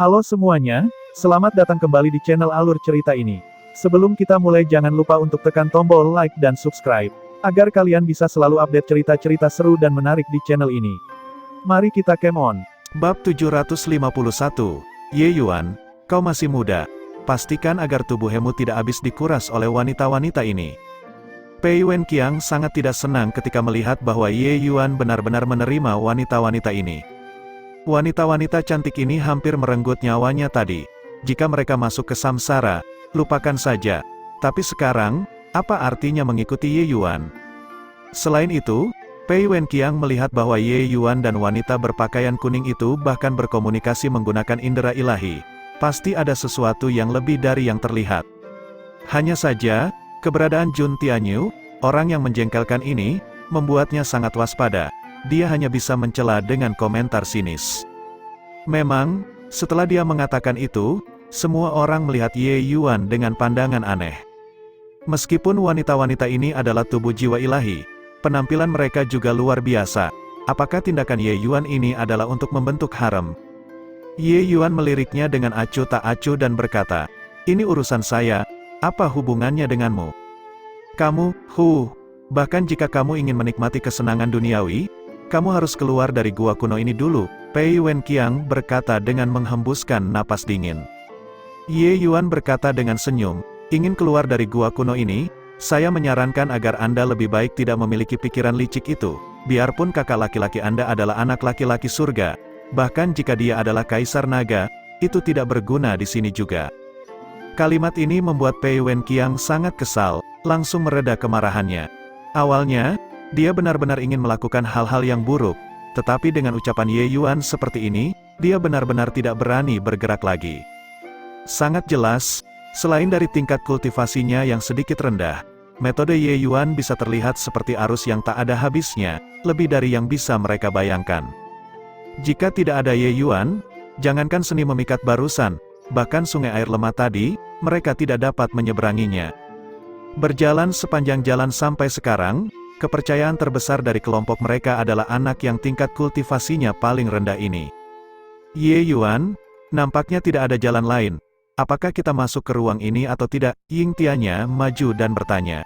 Halo semuanya, selamat datang kembali di channel Alur Cerita ini. Sebelum kita mulai jangan lupa untuk tekan tombol like dan subscribe, agar kalian bisa selalu update cerita-cerita seru dan menarik di channel ini. Mari kita game on. Bab 751, Ye Yuan, kau masih muda. Pastikan agar tubuhmu tidak habis dikuras oleh wanita-wanita ini. Pei Wenqiang sangat tidak senang ketika melihat bahwa Ye Yuan benar-benar menerima wanita-wanita ini. Wanita-wanita cantik ini hampir merenggut nyawanya tadi. Jika mereka masuk ke samsara, lupakan saja. Tapi sekarang, apa artinya mengikuti Ye Yuan? Selain itu, Pei Wenqiang melihat bahwa Ye Yuan dan wanita berpakaian kuning itu bahkan berkomunikasi menggunakan indera ilahi. Pasti ada sesuatu yang lebih dari yang terlihat. Hanya saja, keberadaan Jun Tianyu, orang yang menjengkelkan ini, membuatnya sangat waspada. Dia hanya bisa mencela dengan komentar sinis. Memang, setelah dia mengatakan itu, semua orang melihat Ye Yuan dengan pandangan aneh. Meskipun wanita-wanita ini adalah tubuh jiwa ilahi, penampilan mereka juga luar biasa. Apakah tindakan Ye Yuan ini adalah untuk membentuk harem? Ye Yuan meliriknya dengan acuh tak acuh dan berkata, "Ini urusan saya, apa hubungannya denganmu? Bahkan jika kamu ingin menikmati kesenangan duniawi, kamu harus keluar dari gua kuno ini dulu," Pei Wenqiang berkata dengan menghembuskan napas dingin. Ye Yuan berkata dengan senyum, "Ingin keluar dari gua kuno ini? Saya menyarankan agar Anda lebih baik tidak memiliki pikiran licik itu. Biarpun kakak laki-laki Anda adalah anak laki-laki surga, bahkan jika dia adalah kaisar naga, itu tidak berguna di sini juga." Kalimat ini membuat Pei Wenqiang sangat kesal, langsung mereda kemarahannya. Awalnya, dia benar-benar ingin melakukan hal-hal yang buruk, tetapi dengan ucapan Ye Yuan seperti ini, dia benar-benar tidak berani bergerak lagi. Sangat jelas, selain dari tingkat kultivasinya yang sedikit rendah, metode Ye Yuan bisa terlihat seperti arus yang tak ada habisnya, lebih dari yang bisa mereka bayangkan. Jika tidak ada Ye Yuan, jangankan seni memikat barusan, bahkan sungai air lemah tadi, mereka tidak dapat menyeberanginya. Berjalan sepanjang jalan sampai sekarang, kepercayaan terbesar dari kelompok mereka adalah anak yang tingkat kultivasinya paling rendah ini. Ye Yuan, nampaknya tidak ada jalan lain. Apakah kita masuk ke ruang ini atau tidak? Ying Tianya maju dan bertanya.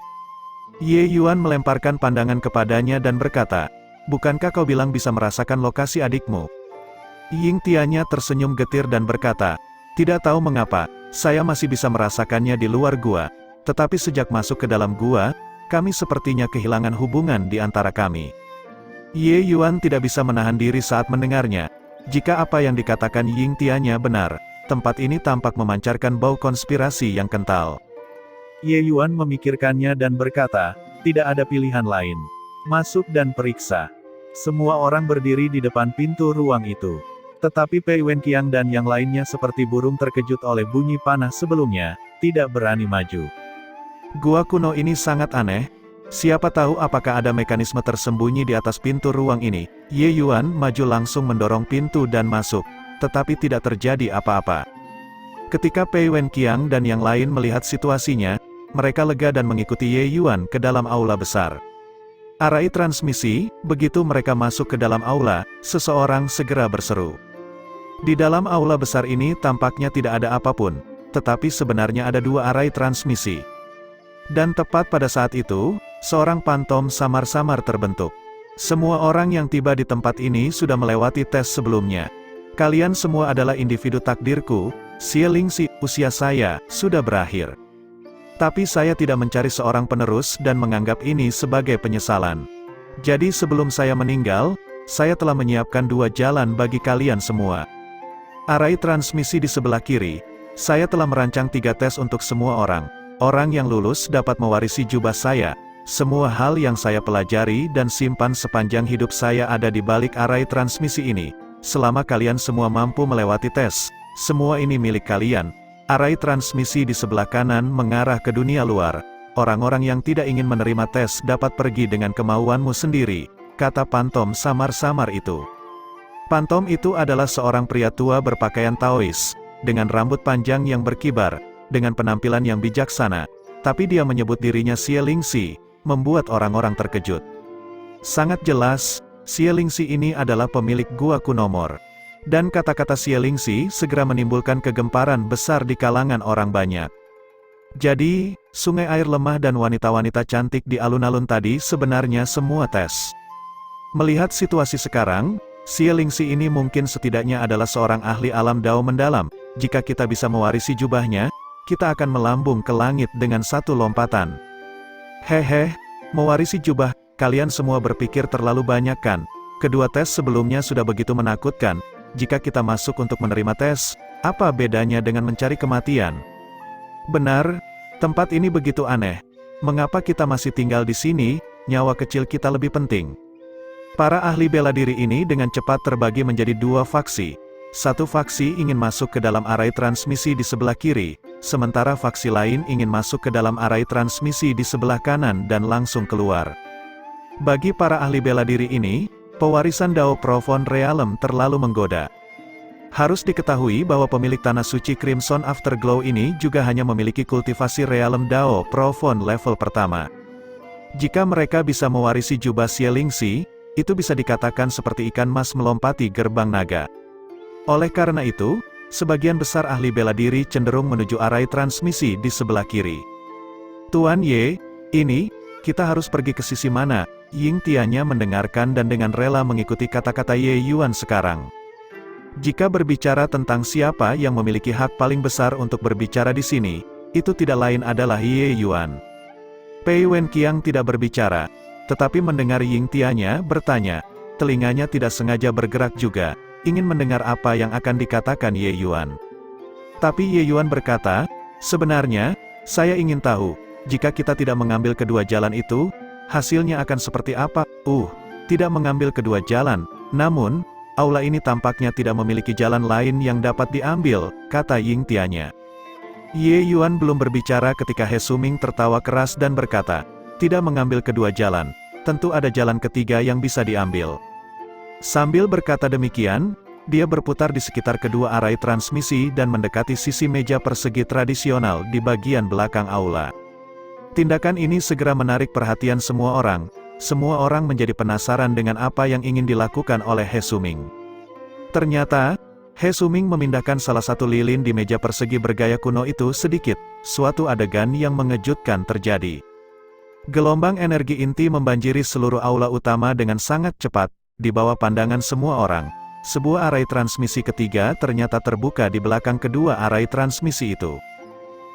Ye Yuan melemparkan pandangan kepadanya dan berkata, "Bukankah kau bilang bisa merasakan lokasi adikmu?" Ying Tianya tersenyum getir dan berkata, "Tidak tahu mengapa, saya masih bisa merasakannya di luar gua. Tetapi sejak masuk ke dalam gua, kami sepertinya kehilangan hubungan di antara kami." Ye Yuan tidak bisa menahan diri saat mendengarnya. Jika apa yang dikatakan Ying Tianya benar, tempat ini tampak memancarkan bau konspirasi yang kental. Ye Yuan memikirkannya dan berkata, "Tidak ada pilihan lain. Masuk dan periksa." Semua orang berdiri di depan pintu ruang itu. Tetapi Pei Wenqiang dan yang lainnya seperti burung terkejut oleh bunyi panah sebelumnya, tidak berani maju. Gua kuno ini sangat aneh. Siapa tahu apakah ada mekanisme tersembunyi di atas pintu ruang ini. Ye Yuan maju langsung mendorong pintu dan masuk, tetapi tidak terjadi apa-apa. Ketika Pei Wenqiang dan yang lain melihat situasinya, mereka lega dan mengikuti Ye Yuan ke dalam aula besar. Arai transmisi, begitu mereka masuk ke dalam aula, seseorang segera berseru. Di dalam aula besar ini tampaknya tidak ada apapun, tetapi sebenarnya ada dua arai transmisi. Dan tepat pada saat itu, seorang pantom samar-samar terbentuk. Semua orang yang tiba di tempat ini sudah melewati tes sebelumnya. Kalian semua adalah individu takdirku, Xie Lingxi, usia saya sudah berakhir. Tapi saya tidak mencari seorang penerus dan menganggap ini sebagai penyesalan. Jadi sebelum saya meninggal, saya telah menyiapkan dua jalan bagi kalian semua. Arai transmisi di sebelah kiri, saya telah merancang 3 tes untuk semua orang. Orang yang lulus dapat mewarisi jubah saya. Semua hal yang saya pelajari dan simpan sepanjang hidup saya ada di balik arai transmisi ini. Selama kalian semua mampu melewati tes, semua ini milik kalian. Arai transmisi di sebelah kanan mengarah ke dunia luar. Orang-orang yang tidak ingin menerima tes dapat pergi dengan kemauanmu sendiri, kata pantom samar-samar itu. Pantom itu adalah seorang pria tua berpakaian Taois, dengan rambut panjang yang berkibar, dengan penampilan yang bijaksana, tapi dia menyebut dirinya Xie Lingxi, membuat orang-orang terkejut. Sangat jelas, Xie Lingxi ini adalah pemilik gua kunomor. Dan kata-kata Xie Lingxi segera menimbulkan kegemparan besar di kalangan orang banyak. Jadi, sungai air lemah dan wanita-wanita cantik di alun-alun tadi sebenarnya semua tes. Melihat situasi sekarang, Xie Lingxi ini mungkin setidaknya adalah seorang ahli alam Dao mendalam. Jika kita bisa mewarisi jubahnya, kita akan melambung ke langit dengan satu lompatan. Hehe, mewarisi jubah, kalian semua berpikir terlalu banyak kan? Kedua tes sebelumnya sudah begitu menakutkan. Jika kita masuk untuk menerima tes, apa bedanya dengan mencari kematian? Benar, tempat ini begitu aneh. Mengapa kita masih tinggal di sini? Nyawa kecil kita lebih penting. Para ahli bela diri ini dengan cepat terbagi menjadi dua faksi. Satu faksi ingin masuk ke dalam arai transmisi di sebelah kiri, sementara faksi lain ingin masuk ke dalam arai transmisi di sebelah kanan dan langsung keluar. Bagi para ahli bela diri ini, pewarisan Dao Profound Realm terlalu menggoda. Harus diketahui bahwa pemilik tanah suci Crimson Afterglow ini juga hanya memiliki kultivasi Realm Dao Profound level pertama. Jika mereka bisa mewarisi jubah Xie Lingxi, itu bisa dikatakan seperti ikan mas melompati gerbang naga. Oleh karena itu, sebagian besar ahli bela diri cenderung menuju arai transmisi di sebelah kiri. Tuan Ye, ini, kita harus pergi ke sisi mana? Ying Tianya mendengarkan dan dengan rela mengikuti kata-kata Ye Yuan sekarang. Jika berbicara tentang siapa yang memiliki hak paling besar untuk berbicara di sini, itu tidak lain adalah Ye Yuan. Pei Wenqiang tidak berbicara, tetapi mendengar Ying Tianya bertanya, telinganya tidak sengaja bergerak juga, ingin mendengar apa yang akan dikatakan Ye Yuan. Tapi Ye Yuan berkata, sebenarnya, saya ingin tahu, jika kita tidak mengambil kedua jalan itu, hasilnya akan seperti apa? Tidak mengambil kedua jalan, namun, aula ini tampaknya tidak memiliki jalan lain yang dapat diambil, kata Ying Tianya. Ye Yuan belum berbicara ketika He Suming tertawa keras dan berkata, tidak mengambil kedua jalan, tentu ada jalan ketiga yang bisa diambil. Sambil berkata demikian, dia berputar di sekitar kedua arai transmisi dan mendekati sisi meja persegi tradisional di bagian belakang aula. Tindakan ini segera menarik perhatian semua orang menjadi penasaran dengan apa yang ingin dilakukan oleh He Suming. Ternyata, He Suming memindahkan salah satu lilin di meja persegi bergaya kuno itu sedikit, suatu adegan yang mengejutkan terjadi. Gelombang energi inti membanjiri seluruh aula utama dengan sangat cepat, di bawah pandangan semua orang. Sebuah arai transmisi ketiga ternyata terbuka di belakang kedua arai transmisi itu.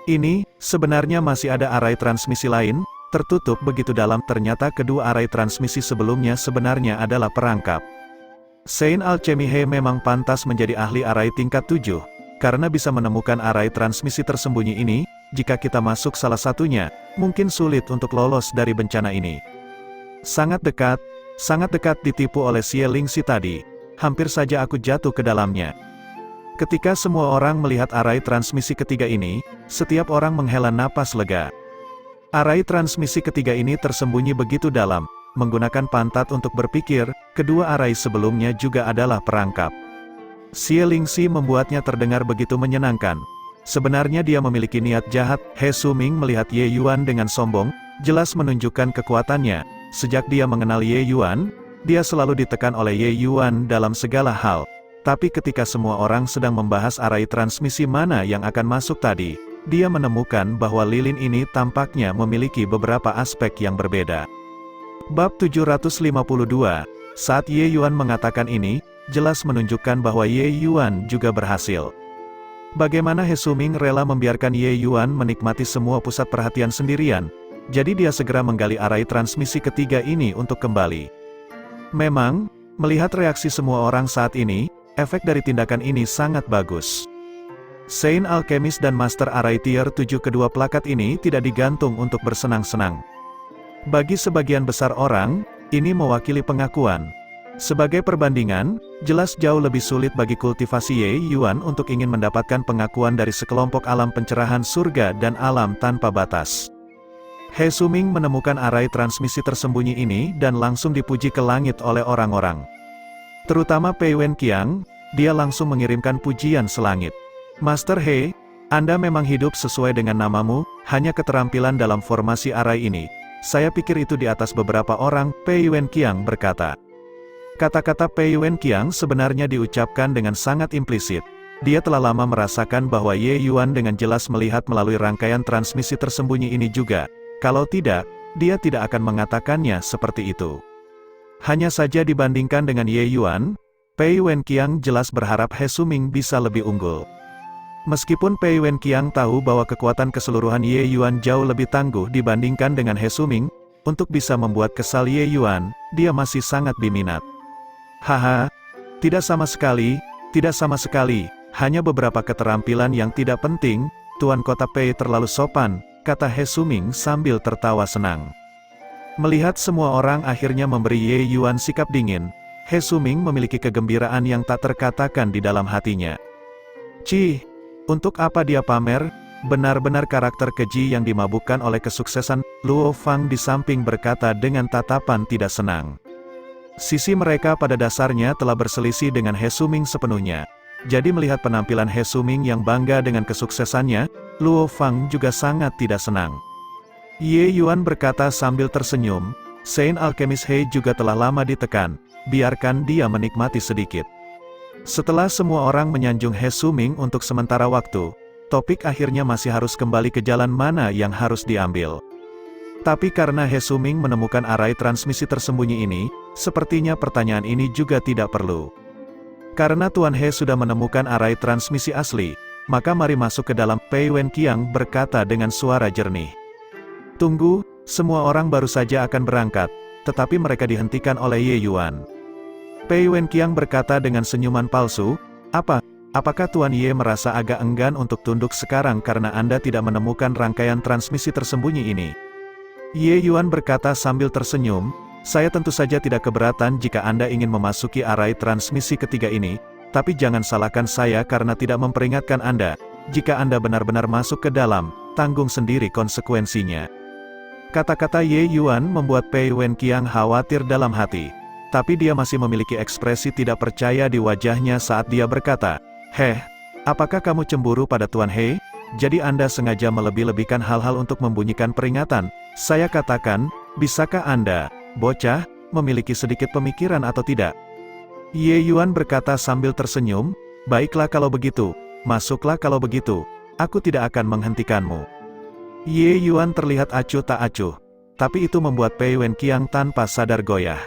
Ini, sebenarnya masih ada arai transmisi lain, tertutup begitu dalam. Ternyata kedua arai transmisi sebelumnya sebenarnya adalah perangkap. Saint Alchemy He memang pantas menjadi ahli arai tingkat 7, karena bisa menemukan arai transmisi tersembunyi ini. Jika kita masuk salah satunya, mungkin sulit untuk lolos dari bencana ini. Sangat dekat ditipu oleh Xie Lingxi tadi. Hampir saja aku jatuh ke dalamnya. Ketika semua orang melihat arai transmisi ketiga ini, setiap orang menghela napas lega. Arai transmisi ketiga ini tersembunyi begitu dalam, menggunakan pantat untuk berpikir, kedua arai sebelumnya juga adalah perangkap. Xie Lingxi membuatnya terdengar begitu menyenangkan. Sebenarnya dia memiliki niat jahat. He Suming melihat Ye Yuan dengan sombong, jelas menunjukkan kekuatannya. Sejak dia mengenal Ye Yuan, dia selalu ditekan oleh Ye Yuan dalam segala hal. Tapi ketika semua orang sedang membahas arai transmisi mana yang akan masuk tadi, dia menemukan bahwa lilin ini tampaknya memiliki beberapa aspek yang berbeda. Bab 752, saat Ye Yuan mengatakan ini, jelas menunjukkan bahwa Ye Yuan juga berhasil. Bagaimana He Suming rela membiarkan Ye Yuan menikmati semua pusat perhatian sendirian, jadi dia segera menggali arai transmisi ketiga ini untuk kembali. Memang, melihat reaksi semua orang saat ini, efek dari tindakan ini sangat bagus. Saint Alchemist dan Master Arai Tier 7 kedua plakat ini tidak digantung untuk bersenang-senang. Bagi sebagian besar orang, ini mewakili pengakuan. Sebagai perbandingan, jelas jauh lebih sulit bagi kultivasi Ye Yuan untuk ingin mendapatkan pengakuan dari sekelompok alam pencerahan surga dan alam tanpa batas. He Suming menemukan arai transmisi tersembunyi ini dan langsung dipuji ke langit oleh orang-orang. Terutama Pei Wenqiang, dia langsung mengirimkan pujian selangit. Master He, Anda memang hidup sesuai dengan namamu, hanya keterampilan dalam formasi arai ini. Saya pikir itu di atas beberapa orang, Pei Wenqiang berkata. Kata-kata Pei Wenqiang sebenarnya diucapkan dengan sangat implisit. Dia telah lama merasakan bahwa Ye Yuan dengan jelas melihat melalui rangkaian transmisi tersembunyi ini juga. Kalau tidak, dia tidak akan mengatakannya seperti itu. Hanya saja dibandingkan dengan Ye Yuan, Pei Wenqiang jelas berharap He Suming bisa lebih unggul. Meskipun Pei Wenqiang tahu bahwa kekuatan keseluruhan Ye Yuan jauh lebih tangguh dibandingkan dengan He Suming, untuk bisa membuat kesal Ye Yuan, dia masih sangat berminat. Haha, tidak sama sekali, hanya beberapa keterampilan yang tidak penting, Tuan Kota Pei terlalu sopan, kata He Suming sambil tertawa senang. Melihat semua orang akhirnya memberi Ye Yuan sikap dingin, He Suming memiliki kegembiraan yang tak terkatakan di dalam hatinya. Cih, untuk apa dia pamer? Benar-benar karakter keji yang dimabukkan oleh kesuksesan, Luo Fang di samping berkata dengan tatapan tidak senang. Sisi mereka pada dasarnya telah berselisih dengan He Suming sepenuhnya. Jadi melihat penampilan He Suming yang bangga dengan kesuksesannya, Luo Fang juga sangat tidak senang. Ye Yuan berkata sambil tersenyum, Saint Alchemist He juga telah lama ditekan, biarkan dia menikmati sedikit. Setelah semua orang menyanjung He Suming untuk sementara waktu, topik akhirnya masih harus kembali ke jalan mana yang harus diambil. Tapi karena He Suming menemukan arai transmisi tersembunyi ini, sepertinya pertanyaan ini juga tidak perlu. Karena Tuan He sudah menemukan arai transmisi asli, maka mari masuk ke dalam, Pei Wenqiang berkata dengan suara jernih. Tunggu, semua orang baru saja akan berangkat, tetapi mereka dihentikan oleh Ye Yuan. Pei Wenqiang berkata dengan senyuman palsu, apakah Tuan Ye merasa agak enggan untuk tunduk sekarang karena Anda tidak menemukan rangkaian transmisi tersembunyi ini? Ye Yuan berkata sambil tersenyum, saya tentu saja tidak keberatan jika Anda ingin memasuki arai transmisi ketiga ini, tapi jangan salahkan saya karena tidak memperingatkan Anda. Jika Anda benar-benar masuk ke dalam, tanggung sendiri konsekuensinya. Kata-kata Ye Yuan membuat Pei Wenqiang khawatir dalam hati. Tapi dia masih memiliki ekspresi tidak percaya di wajahnya saat dia berkata, apakah kamu cemburu pada Tuan He? Jadi Anda sengaja melebih-lebihkan hal-hal untuk membunyikan peringatan. Saya katakan, bisakah Anda, bocah, memiliki sedikit pemikiran atau tidak? Ye Yuan berkata sambil tersenyum, baiklah kalau begitu, masuklah kalau begitu, aku tidak akan menghentikanmu. Ye Yuan terlihat acuh tak acuh, tapi itu membuat Pei Wenqiang tanpa sadar goyah.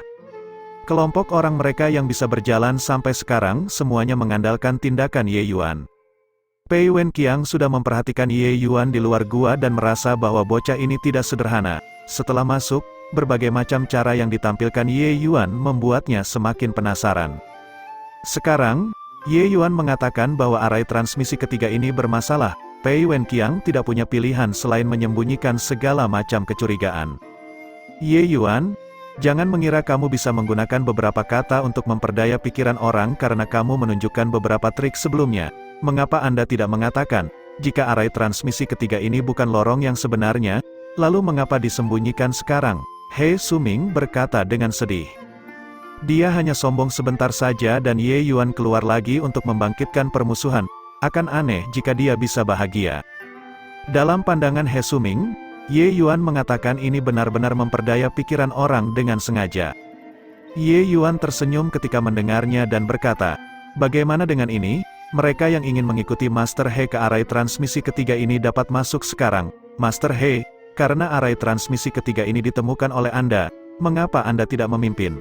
Kelompok orang mereka yang bisa berjalan sampai sekarang semuanya mengandalkan tindakan Ye Yuan. Pei Wenqiang sudah memperhatikan Ye Yuan di luar gua dan merasa bahwa bocah ini tidak sederhana. Setelah masuk, berbagai macam cara yang ditampilkan Ye Yuan membuatnya semakin penasaran. Sekarang, Ye Yuan mengatakan bahwa arai transmisi ketiga ini bermasalah. Pei Wenqiang tidak punya pilihan selain menyembunyikan segala macam kecurigaan. Ye Yuan, jangan mengira kamu bisa menggunakan beberapa kata untuk memperdaya pikiran orang karena kamu menunjukkan beberapa trik sebelumnya. Mengapa Anda tidak mengatakan, jika arai transmisi ketiga ini bukan lorong yang sebenarnya, lalu mengapa disembunyikan sekarang? He Suming berkata dengan sedih. Dia hanya sombong sebentar saja dan Ye Yuan keluar lagi untuk membangkitkan permusuhan. Akan aneh jika dia bisa bahagia. Dalam pandangan He Suming, Ye Yuan mengatakan ini benar-benar memperdaya pikiran orang dengan sengaja. Ye Yuan tersenyum ketika mendengarnya dan berkata, bagaimana dengan ini? Mereka yang ingin mengikuti Master He ke arai transmisi ketiga ini dapat masuk sekarang. Master He, karena arai transmisi ketiga ini ditemukan oleh Anda, mengapa Anda tidak memimpin?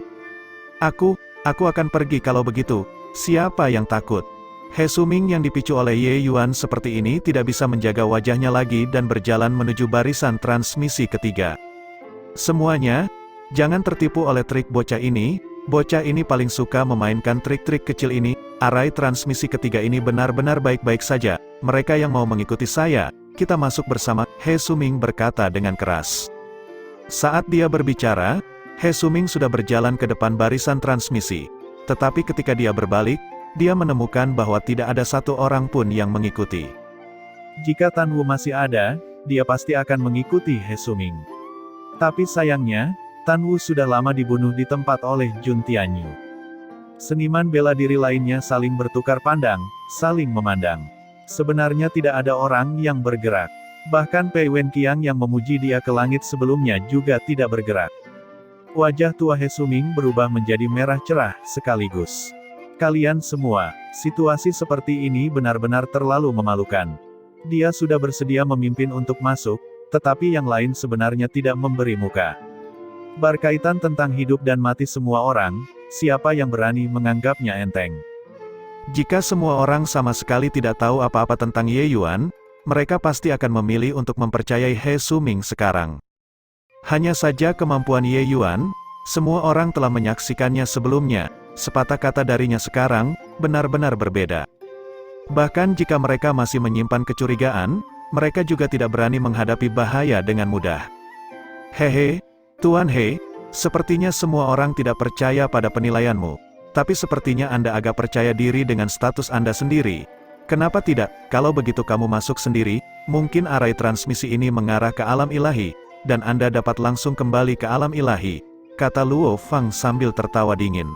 Aku akan pergi kalau begitu. Siapa yang takut? He Suming yang dipicu oleh Ye Yuan seperti ini tidak bisa menjaga wajahnya lagi dan berjalan menuju barisan transmisi ketiga. Semuanya, jangan tertipu oleh trik bocah ini paling suka memainkan trik-trik kecil ini. Arai transmisi ketiga ini benar-benar baik-baik saja. Mereka yang mau mengikuti saya, kita masuk bersama, He Suming berkata dengan keras. Saat dia berbicara, He Suming sudah berjalan ke depan barisan transmisi. Tetapi ketika dia berbalik, dia menemukan bahwa tidak ada satu orang pun yang mengikuti. Jika Tan Wu masih ada, dia pasti akan mengikuti He Suming. Tapi sayangnya, Tan Wu sudah lama dibunuh di tempat oleh Jun Tianyu. Seniman bela diri lainnya saling bertukar pandang, saling memandang. Sebenarnya tidak ada orang yang bergerak. Bahkan Pei Wenqiang yang memuji dia ke langit sebelumnya juga tidak bergerak. Wajah tua He Suming berubah menjadi merah cerah sekaligus. Kalian semua, situasi seperti ini benar-benar terlalu memalukan. Dia sudah bersedia memimpin untuk masuk, tetapi yang lain sebenarnya tidak memberi muka. Berkaitan tentang hidup dan mati semua orang, siapa yang berani menganggapnya enteng? Jika semua orang sama sekali tidak tahu apa-apa tentang Ye Yuan, mereka pasti akan memilih untuk mempercayai He Suming sekarang. Hanya saja kemampuan Ye Yuan, semua orang telah menyaksikannya sebelumnya, sepatah kata darinya sekarang, benar-benar berbeda. Bahkan jika mereka masih menyimpan kecurigaan, mereka juga tidak berani menghadapi bahaya dengan mudah. Hehe, Tuan He, sepertinya semua orang tidak percaya pada penilaianmu, tapi sepertinya Anda agak percaya diri dengan status Anda sendiri. Kenapa tidak, kalau begitu kamu masuk sendiri, mungkin arai transmisi ini mengarah ke alam ilahi, dan Anda dapat langsung kembali ke alam ilahi, kata Luo Fang sambil tertawa dingin.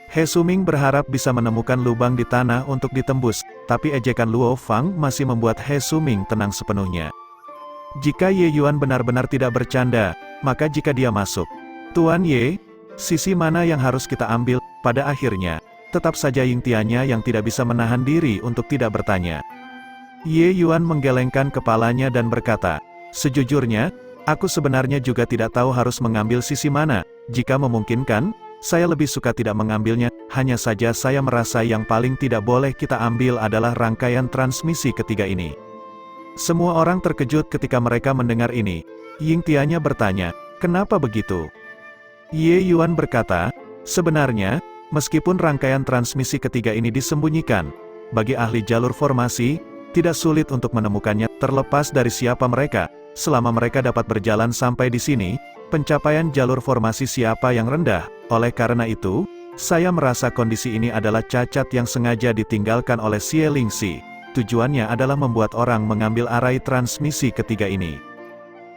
He Suming berharap bisa menemukan lubang di tanah untuk ditembus, tapi ejekan Luo Fang masih membuat He Suming tenang sepenuhnya. Jika Ye Yuan benar-benar tidak bercanda, maka jika dia masuk, Tuan Ye, sisi mana yang harus kita ambil? Pada akhirnya, tetap saja Ying Tianya yang tidak bisa menahan diri untuk tidak bertanya. Ye Yuan menggelengkan kepalanya dan berkata, sejujurnya, aku sebenarnya juga tidak tahu harus mengambil sisi mana. Jika memungkinkan, saya lebih suka tidak mengambilnya, hanya saja saya merasa yang paling tidak boleh kita ambil adalah rangkaian transmisi ketiga ini. Semua orang terkejut ketika mereka mendengar ini. Ying Tianya bertanya, kenapa begitu? Ye Yuan berkata, sebenarnya, meskipun rangkaian transmisi ketiga ini disembunyikan, bagi ahli jalur formasi, tidak sulit untuk menemukannya, terlepas dari siapa mereka. Selama mereka dapat berjalan sampai di sini, pencapaian jalur formasi siapa yang rendah. Oleh karena itu, saya merasa kondisi ini adalah cacat yang sengaja ditinggalkan oleh Xie Lingxi. Tujuannya adalah membuat orang mengambil arai transmisi ketiga ini.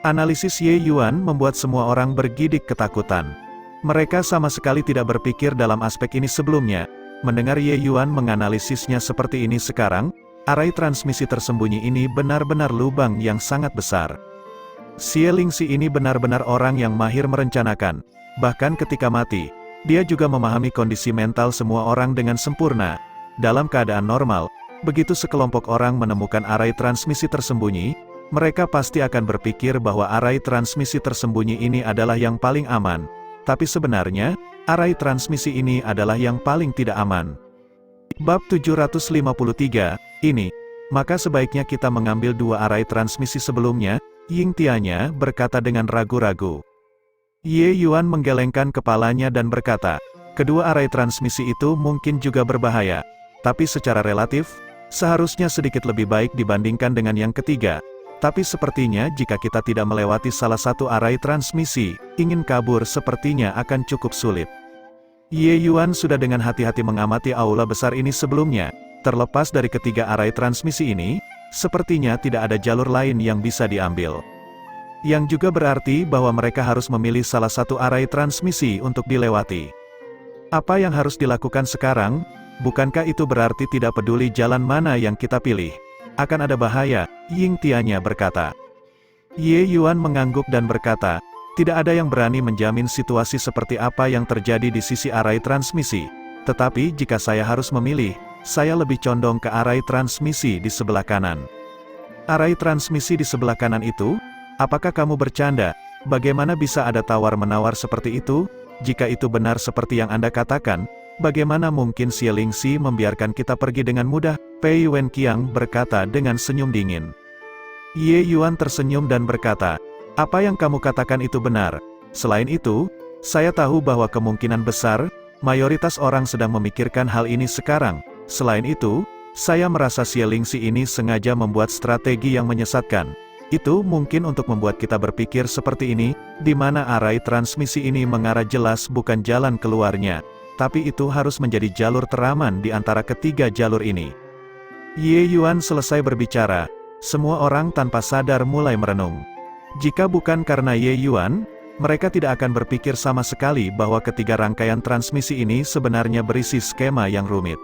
Analisis Ye Yuan membuat semua orang bergidik ketakutan. Mereka sama sekali tidak berpikir dalam aspek ini sebelumnya. Mendengar Ye Yuan menganalisisnya seperti ini sekarang, arai transmisi tersembunyi ini benar-benar lubang yang sangat besar. Xie Lingxi ini benar-benar orang yang mahir merencanakan. Bahkan ketika mati, dia juga memahami kondisi mental semua orang dengan sempurna. Dalam keadaan normal, begitu sekelompok orang menemukan arai transmisi tersembunyi, mereka pasti akan berpikir bahwa arai transmisi tersembunyi ini adalah yang paling aman. Tapi sebenarnya, arai transmisi ini adalah yang paling tidak aman. Bab 753, ini, maka sebaiknya kita mengambil dua arai transmisi sebelumnya, Ying Tianya berkata dengan ragu-ragu. Ye Yuan menggelengkan kepalanya dan berkata, kedua arai transmisi itu mungkin juga berbahaya, tapi secara relatif, seharusnya sedikit lebih baik dibandingkan dengan yang ketiga. Tapi sepertinya jika kita tidak melewati salah satu arai transmisi, ingin kabur sepertinya akan cukup sulit. Ye Yuan sudah dengan hati-hati mengamati aula besar ini sebelumnya. Terlepas dari ketiga arai transmisi ini, sepertinya tidak ada jalur lain yang bisa diambil. Yang juga berarti bahwa mereka harus memilih salah satu arai transmisi untuk dilewati. Apa yang harus dilakukan sekarang? Bukankah itu berarti tidak peduli jalan mana yang kita pilih? Akan ada bahaya, Ying Tianya berkata. Ye Yuan mengangguk dan berkata, tidak ada yang berani menjamin situasi seperti apa yang terjadi di sisi arai transmisi. Tetapi jika saya harus memilih, saya lebih condong ke arai transmisi di sebelah kanan. Arai transmisi di sebelah kanan itu? Apakah kamu bercanda? Bagaimana bisa ada tawar-menawar seperti itu? Jika itu benar seperti yang Anda katakan, bagaimana mungkin Xie Lingxi membiarkan kita pergi dengan mudah? Pei Wenqiang berkata dengan senyum dingin. Ye Yuan tersenyum dan berkata, apa yang kamu katakan itu benar. Selain itu, saya tahu bahwa kemungkinan besar, mayoritas orang sedang memikirkan hal ini sekarang. Selain itu, saya merasa Xie Lingxi ini sengaja membuat strategi yang menyesatkan. Itu mungkin untuk membuat kita berpikir seperti ini, di mana arai transmisi ini mengarah jelas bukan jalan keluarnya, tapi itu harus menjadi jalur teraman di antara ketiga jalur ini. Ye Yuan selesai berbicara, semua orang tanpa sadar mulai merenung. Jika bukan karena Ye Yuan, mereka tidak akan berpikir sama sekali bahwa ketiga rangkaian transmisi ini sebenarnya berisi skema yang rumit.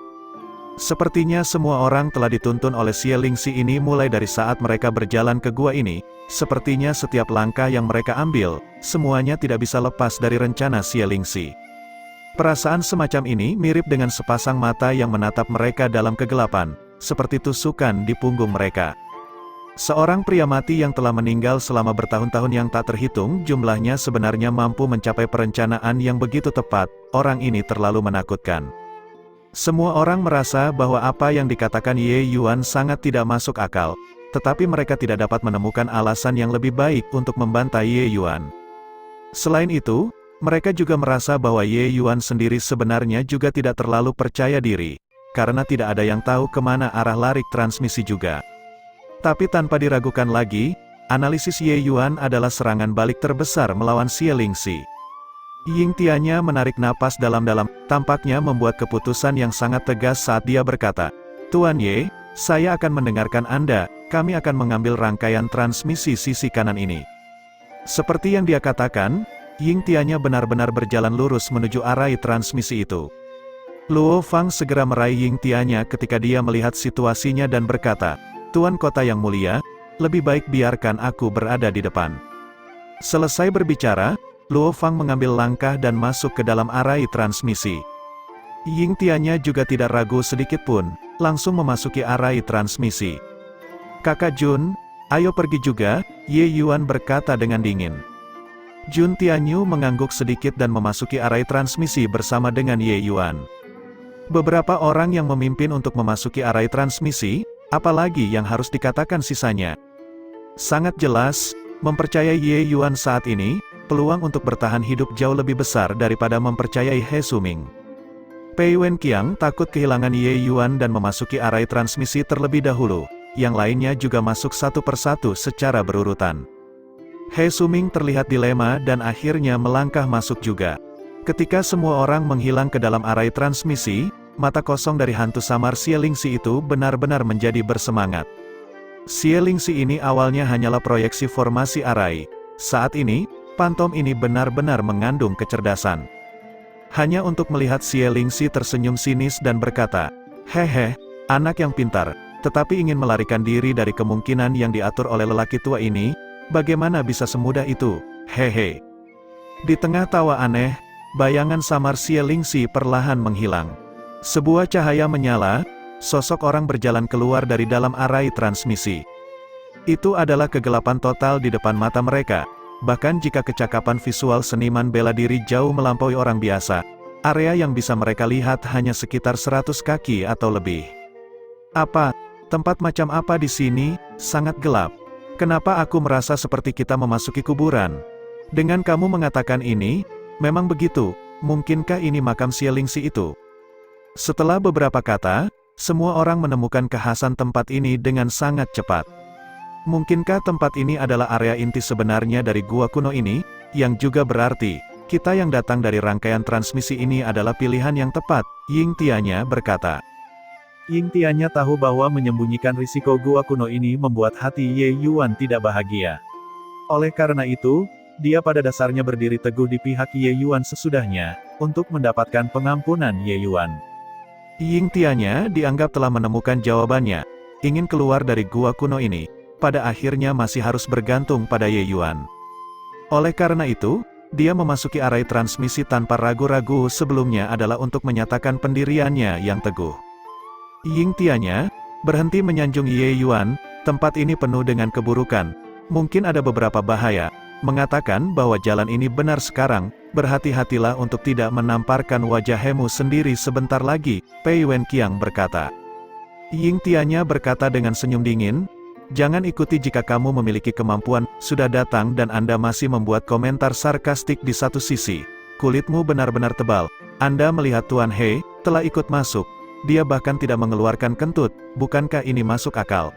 Sepertinya semua orang telah dituntun oleh Xie Lingxi ini mulai dari saat mereka berjalan ke gua ini. Sepertinya setiap langkah yang mereka ambil, semuanya tidak bisa lepas dari rencana Xie Lingxi. Perasaan semacam ini mirip dengan sepasang mata yang menatap mereka dalam kegelapan, seperti tusukan di punggung mereka. Seorang pria mati yang telah meninggal selama bertahun-tahun yang tak terhitung jumlahnya sebenarnya mampu mencapai perencanaan yang begitu tepat. Orang ini terlalu menakutkan. Semua orang merasa bahwa apa yang dikatakan Ye Yuan sangat tidak masuk akal, tetapi mereka tidak dapat menemukan alasan yang lebih baik untuk membantah Ye Yuan. Selain itu, mereka juga merasa bahwa Ye Yuan sendiri sebenarnya juga tidak terlalu percaya diri, karena tidak ada yang tahu kemana arah larik transmisi juga. Tapi tanpa diragukan lagi, analisis Ye Yuan adalah serangan balik terbesar melawan Xie Lingxi. Ying Tianya menarik napas dalam-dalam, tampaknya membuat keputusan yang sangat tegas saat dia berkata, "Tuan Ye, saya akan mendengarkan Anda, kami akan mengambil rangkaian transmisi sisi kanan ini." Seperti yang dia katakan, Ying Tianya benar-benar berjalan lurus menuju arai transmisi itu. Luo Fang segera meraih Ying Tianya ketika dia melihat situasinya dan berkata, "Tuan Kota yang mulia, lebih baik biarkan aku berada di depan." Selesai berbicara, Luo Fang mengambil langkah dan masuk ke dalam arai transmisi. Ying Tianya juga tidak ragu sedikit pun, langsung memasuki arai transmisi. "Kakak Jun, ayo pergi juga," Ye Yuan berkata dengan dingin. Jun Tianyu mengangguk sedikit dan memasuki arai transmisi bersama dengan Ye Yuan. Beberapa orang yang memimpin untuk memasuki arai transmisi, apalagi yang harus dikatakan sisanya. Sangat jelas, mempercayai Ye Yuan saat ini, peluang untuk bertahan hidup jauh lebih besar daripada mempercayai He Suming. Pei Wenqiang takut kehilangan Ye Yuan dan memasuki arai transmisi terlebih dahulu, yang lainnya juga masuk satu persatu secara berurutan. He Suming terlihat dilema dan akhirnya melangkah masuk juga. Ketika semua orang menghilang ke dalam arai transmisi, mata kosong dari hantu samar Xie Lingxi itu benar-benar menjadi bersemangat. Xie Lingxi ini awalnya hanyalah proyeksi formasi arai. Saat ini, pantom ini benar-benar mengandung kecerdasan. Hanya untuk melihat Xie Lingxi tersenyum sinis dan berkata, "Hehe, anak yang pintar, tetapi ingin melarikan diri dari kemungkinan yang diatur oleh lelaki tua ini, bagaimana bisa semudah itu, hehe." Di tengah tawa aneh, bayangan samar Xie Lingxi perlahan menghilang. Sebuah cahaya menyala, sosok orang berjalan keluar dari dalam arai transmisi. Itu adalah kegelapan total di depan mata mereka. Bahkan jika kecakapan visual seniman bela diri jauh melampaui orang biasa, area yang bisa mereka lihat hanya sekitar 100 kaki atau lebih. "Apa? Tempat macam apa di sini? Sangat gelap. Kenapa aku merasa seperti kita memasuki kuburan?" Dengan kamu mengatakan ini, memang begitu, mungkinkah ini makam Xie Lingxi itu? Setelah beberapa kata, semua orang menemukan kekhasan tempat ini dengan sangat cepat. Mungkinkah tempat ini adalah area inti sebenarnya dari gua kuno ini, yang juga berarti, kita yang datang dari rangkaian transmisi ini adalah pilihan yang tepat, Ying Tianya berkata. Ying Tianya tahu bahwa menyembunyikan risiko gua kuno ini membuat hati Ye Yuan tidak bahagia. Oleh karena itu, dia pada dasarnya berdiri teguh di pihak Ye Yuan sesudahnya, untuk mendapatkan pengampunan Ye Yuan. Ying Tianya dianggap telah menemukan jawabannya, ingin keluar dari gua kuno ini, pada akhirnya masih harus bergantung pada Ye Yuan. Oleh karena itu, dia memasuki arai transmisi tanpa ragu-ragu sebelumnya adalah untuk menyatakan pendiriannya yang teguh. Ying Tianya berhenti menyanjung Ye Yuan, tempat ini penuh dengan keburukan, mungkin ada beberapa bahaya, mengatakan bahwa jalan ini benar sekarang, berhati-hatilah untuk tidak menamparkan wajah Hemu sendiri sebentar lagi, Pei Wenqiang berkata. Ying Tianya berkata dengan senyum dingin, "Jangan ikuti jika kamu memiliki kemampuan, sudah datang dan Anda masih membuat komentar sarkastik di satu sisi. Kulitmu benar-benar tebal. Anda melihat Tuan He, telah ikut masuk. Dia bahkan tidak mengeluarkan kentut, bukankah ini masuk akal?"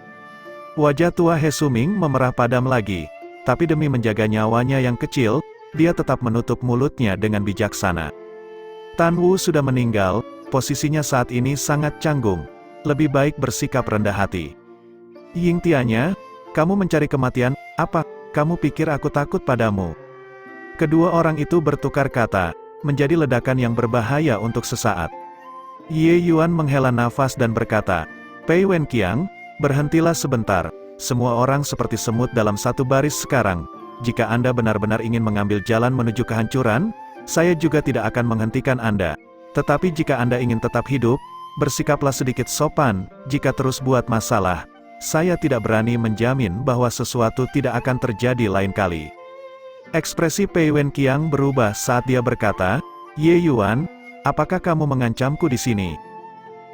Wajah tua He Suming memerah padam lagi, tapi demi menjaga nyawanya yang kecil, dia tetap menutup mulutnya dengan bijaksana. Tan Wu sudah meninggal, posisinya saat ini sangat canggung. Lebih baik bersikap rendah hati. Ying Tianya, kamu mencari kematian, apa, kamu pikir aku takut padamu? Kedua orang itu bertukar kata, menjadi ledakan yang berbahaya untuk sesaat. Ye Yuan menghela nafas dan berkata, Pei Wenqiang, berhentilah sebentar. Semua orang seperti semut dalam satu baris sekarang. Jika Anda benar-benar ingin mengambil jalan menuju kehancuran, saya juga tidak akan menghentikan Anda. Tetapi jika Anda ingin tetap hidup, bersikaplah sedikit sopan. Jika terus buat masalah, saya tidak berani menjamin bahwa sesuatu tidak akan terjadi lain kali. Ekspresi Pei Wenqiang berubah saat dia berkata, Ye Yuan, apakah kamu mengancamku di sini?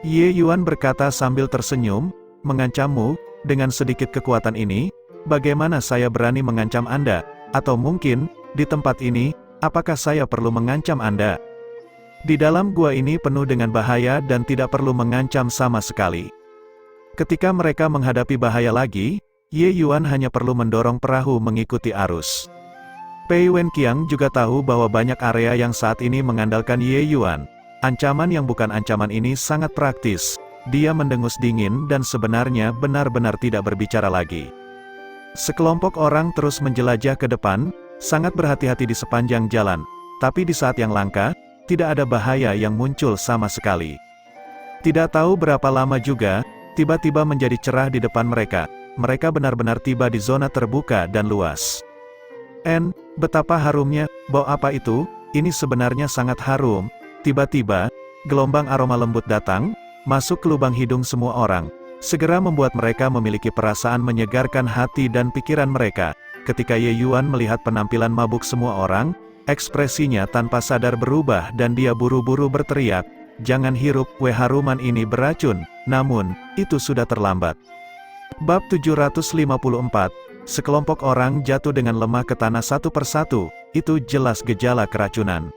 Ye Yuan berkata sambil tersenyum, mengancammu, dengan sedikit kekuatan ini, bagaimana saya berani mengancam Anda? Atau mungkin, di tempat ini, apakah saya perlu mengancam Anda? Di dalam gua ini penuh dengan bahaya dan tidak perlu mengancam sama sekali. Ketika mereka menghadapi bahaya lagi, Ye Yuan hanya perlu mendorong perahu mengikuti arus. Pei Wenqiang juga tahu bahwa banyak area yang saat ini mengandalkan Ye Yuan. Ancaman yang bukan ancaman ini sangat praktis. Dia mendengus dingin dan sebenarnya benar-benar tidak berbicara lagi. Sekelompok orang terus menjelajah ke depan, sangat berhati-hati di sepanjang jalan. Tapi di saat yang langka, tidak ada bahaya yang muncul sama sekali. Tidak tahu berapa lama juga, tiba-tiba menjadi cerah di depan mereka. Mereka benar-benar tiba di zona terbuka dan luas. Betapa harumnya, bau apa itu? Ini sebenarnya sangat harum. Tiba-tiba, gelombang aroma lembut datang, masuk ke lubang hidung semua orang. Segera membuat mereka memiliki perasaan menyegarkan hati dan pikiran mereka. Ketika Ye Yuan melihat penampilan mabuk semua orang, ekspresinya tanpa sadar berubah dan dia buru-buru berteriak, jangan hirup, haruman ini beracun. Namun, itu sudah terlambat. Bab 754, sekelompok orang jatuh dengan lemah ke tanah satu persatu, itu jelas gejala keracunan.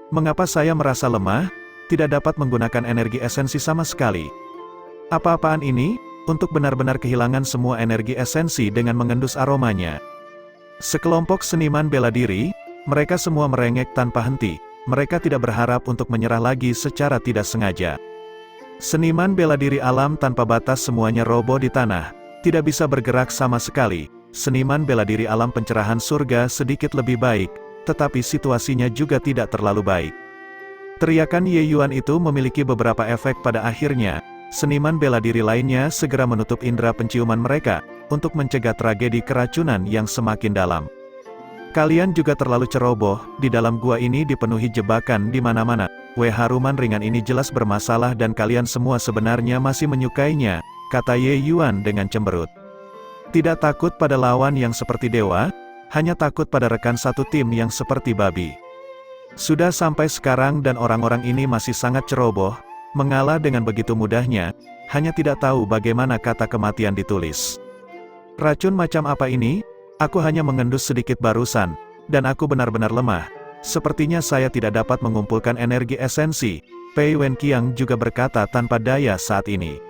Mengapa saya merasa lemah? Tidak dapat menggunakan energi esensi sama sekali. Apa-apaan ini? Untuk benar-benar kehilangan semua energi esensi dengan mengendus aromanya. Sekelompok seniman bela diri, mereka semua merengek tanpa henti. Mereka tidak berharap untuk menyerah lagi secara tidak sengaja. Seniman bela diri alam tanpa batas semuanya roboh di tanah, tidak bisa bergerak sama sekali. Seniman bela diri alam pencerahan surga sedikit lebih baik, tetapi situasinya juga tidak terlalu baik. Teriakan Ye Yuan itu memiliki beberapa efek pada akhirnya. Seniman bela diri lainnya segera menutup indera penciuman mereka, untuk mencegah tragedi keracunan yang semakin dalam. Kalian juga terlalu ceroboh, di dalam gua ini dipenuhi jebakan di mana-mana. Haruman ringan ini jelas bermasalah dan kalian semua sebenarnya masih menyukainya, kata Ye Yuan dengan cemberut. Tidak takut pada lawan yang seperti dewa, hanya takut pada rekan satu tim yang seperti babi. Sudah sampai sekarang dan orang-orang ini masih sangat ceroboh, mengalah dengan begitu mudahnya, hanya tidak tahu bagaimana kata kematian ditulis. Racun macam apa ini? Aku hanya mengendus sedikit barusan, dan aku benar-benar lemah. Sepertinya saya tidak dapat mengumpulkan energi esensi, Pei Wenqiang juga berkata tanpa daya saat ini.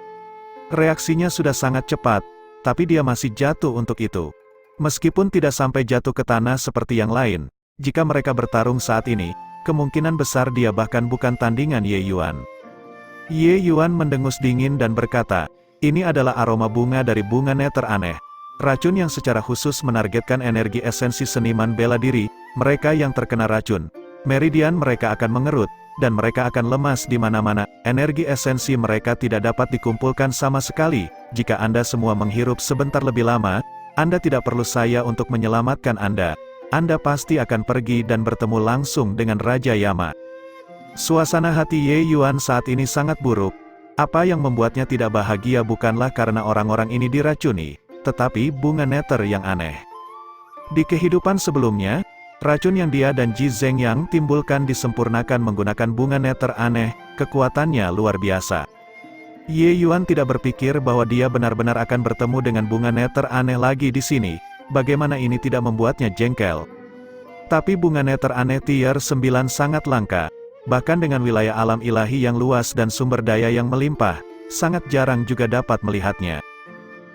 Reaksinya sudah sangat cepat, tapi dia masih jatuh untuk itu. Meskipun tidak sampai jatuh ke tanah seperti yang lain, jika mereka bertarung saat ini, kemungkinan besar dia bahkan bukan tandingan Ye Yuan. Ye Yuan mendengus dingin dan berkata, ini adalah aroma bunga dari bunga neter aneh. Racun yang secara khusus menargetkan energi esensi seniman bela diri, mereka yang terkena racun. Meridian mereka akan mengerut, dan mereka akan lemas di mana-mana. Energi esensi mereka tidak dapat dikumpulkan sama sekali. Jika Anda semua menghirup sebentar lebih lama, Anda tidak perlu saya untuk menyelamatkan Anda. Anda pasti akan pergi dan bertemu langsung dengan Raja Yama. Suasana hati Ye Yuan saat ini sangat buruk. Apa yang membuatnya tidak bahagia bukanlah karena orang-orang ini diracuni, tetapi bunga neter yang aneh. Di kehidupan sebelumnya, racun yang dia dan Ji Zhengyang timbulkan disempurnakan menggunakan bunga neter aneh, kekuatannya luar biasa. Ye Yuan tidak berpikir bahwa dia benar-benar akan bertemu dengan bunga neter aneh lagi di sini. Bagaimana ini tidak membuatnya jengkel? Tapi bunga neter aneh tier 9 sangat langka. Bahkan dengan wilayah alam ilahi yang luas dan sumber daya yang melimpah, sangat jarang juga dapat melihatnya.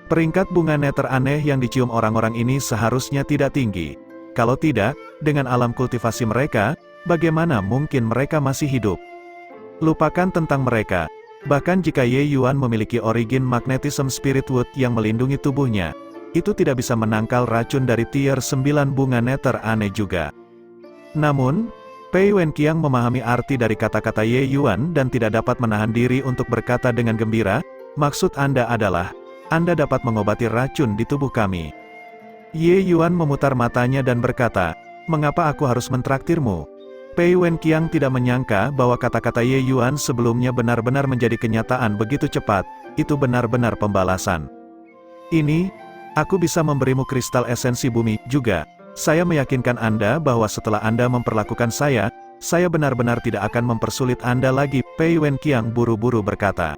Peringkat bunga neter aneh yang dicium orang-orang ini seharusnya tidak tinggi. Kalau tidak, dengan alam kultivasi mereka, bagaimana mungkin mereka masih hidup? Lupakan tentang mereka. Bahkan jika Ye Yuan memiliki origin magnetism spirit wood yang melindungi tubuhnya, itu tidak bisa menangkal racun dari tier 9 bunga neter aneh juga. Namun, Pei Wenqiang memahami arti dari kata-kata Ye Yuan dan tidak dapat menahan diri untuk berkata dengan gembira, "Maksud Anda adalah, Anda dapat mengobati racun di tubuh kami." Ye Yuan memutar matanya dan berkata, "Mengapa aku harus mentraktirmu?" Pei Wenqiang tidak menyangka bahwa kata-kata Ye Yuan sebelumnya benar-benar menjadi kenyataan begitu cepat, itu benar-benar pembalasan. "Ini, aku bisa memberimu kristal esensi bumi juga. Saya meyakinkan Anda bahwa setelah Anda memperlakukan saya benar-benar tidak akan mempersulit Anda lagi," Pei Wenqiang buru-buru berkata.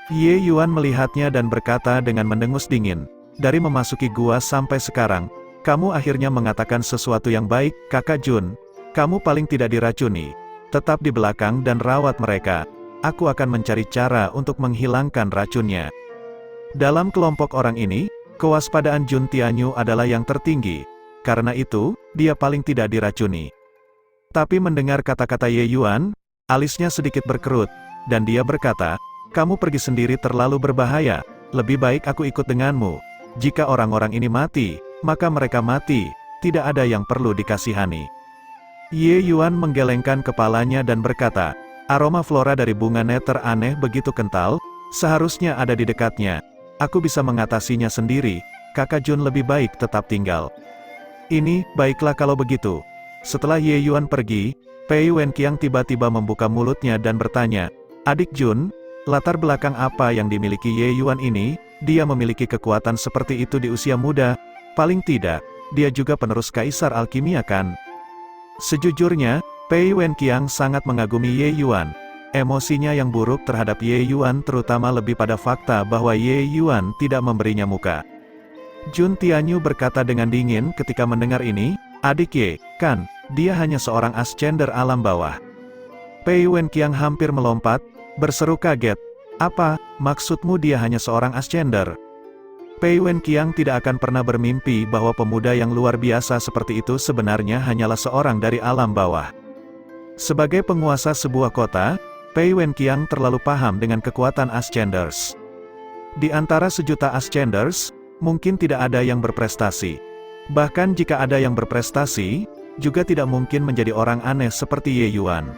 Ye Yuan melihatnya dan berkata dengan mendengus dingin, "Dari memasuki gua sampai sekarang, kamu akhirnya mengatakan sesuatu yang baik, Kakak Jun. Kamu paling tidak diracuni. Tetap di belakang dan rawat mereka. Aku akan mencari cara untuk menghilangkan racunnya." Dalam kelompok orang ini, kewaspadaan Jun Tianyu adalah yang tertinggi. Karena itu, dia paling tidak diracuni. Tapi mendengar kata-kata Ye Yuan, alisnya sedikit berkerut, dan dia berkata, "Kamu pergi sendiri terlalu berbahaya, lebih baik aku ikut denganmu. Jika orang-orang ini mati, maka mereka mati, tidak ada yang perlu dikasihani." Ye Yuan menggelengkan kepalanya dan berkata, "Aroma flora dari bunga neter aneh begitu kental, seharusnya ada di dekatnya. Aku bisa mengatasinya sendiri, Kakak Jun lebih baik tetap tinggal." "Ini, baiklah kalau begitu." Setelah Ye Yuan pergi, Pei Wenqiang tiba-tiba membuka mulutnya dan bertanya, "Adik Jun, latar belakang apa yang dimiliki Ye Yuan ini? Dia memiliki kekuatan seperti itu di usia muda. Paling tidak, dia juga penerus kaisar alkimia kan?" Sejujurnya, Pei Wenqiang sangat mengagumi Ye Yuan. Emosinya yang buruk terhadap Ye Yuan terutama lebih pada fakta bahwa Ye Yuan tidak memberinya muka. Jun Tianyu berkata dengan dingin ketika mendengar ini, "Adik Ye, kan, dia hanya seorang ascender alam bawah." Pei Wenqiang hampir melompat, berseru kaget, "Apa, maksudmu dia hanya seorang ascender?" Pei Wenqiang tidak akan pernah bermimpi bahwa pemuda yang luar biasa seperti itu sebenarnya hanyalah seorang dari alam bawah. Sebagai penguasa sebuah kota, Pei Wenqiang terlalu paham dengan kekuatan ascenders. Di antara sejuta ascenders, mungkin tidak ada yang berprestasi. Bahkan jika ada yang berprestasi, juga tidak mungkin menjadi orang aneh seperti Ye Yuan.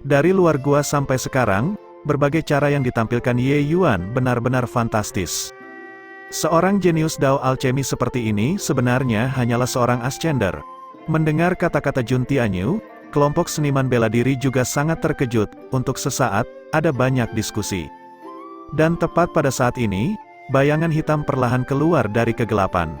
Dari luar gua sampai sekarang, berbagai cara yang ditampilkan Ye Yuan benar-benar fantastis. Seorang jenius dao alchemy seperti ini sebenarnya hanyalah seorang ascender. Mendengar kata-kata Jun Tianyu, kelompok seniman bela diri juga sangat terkejut. Untuk sesaat, ada banyak diskusi. Dan tepat pada saat ini, bayangan hitam perlahan keluar dari kegelapan.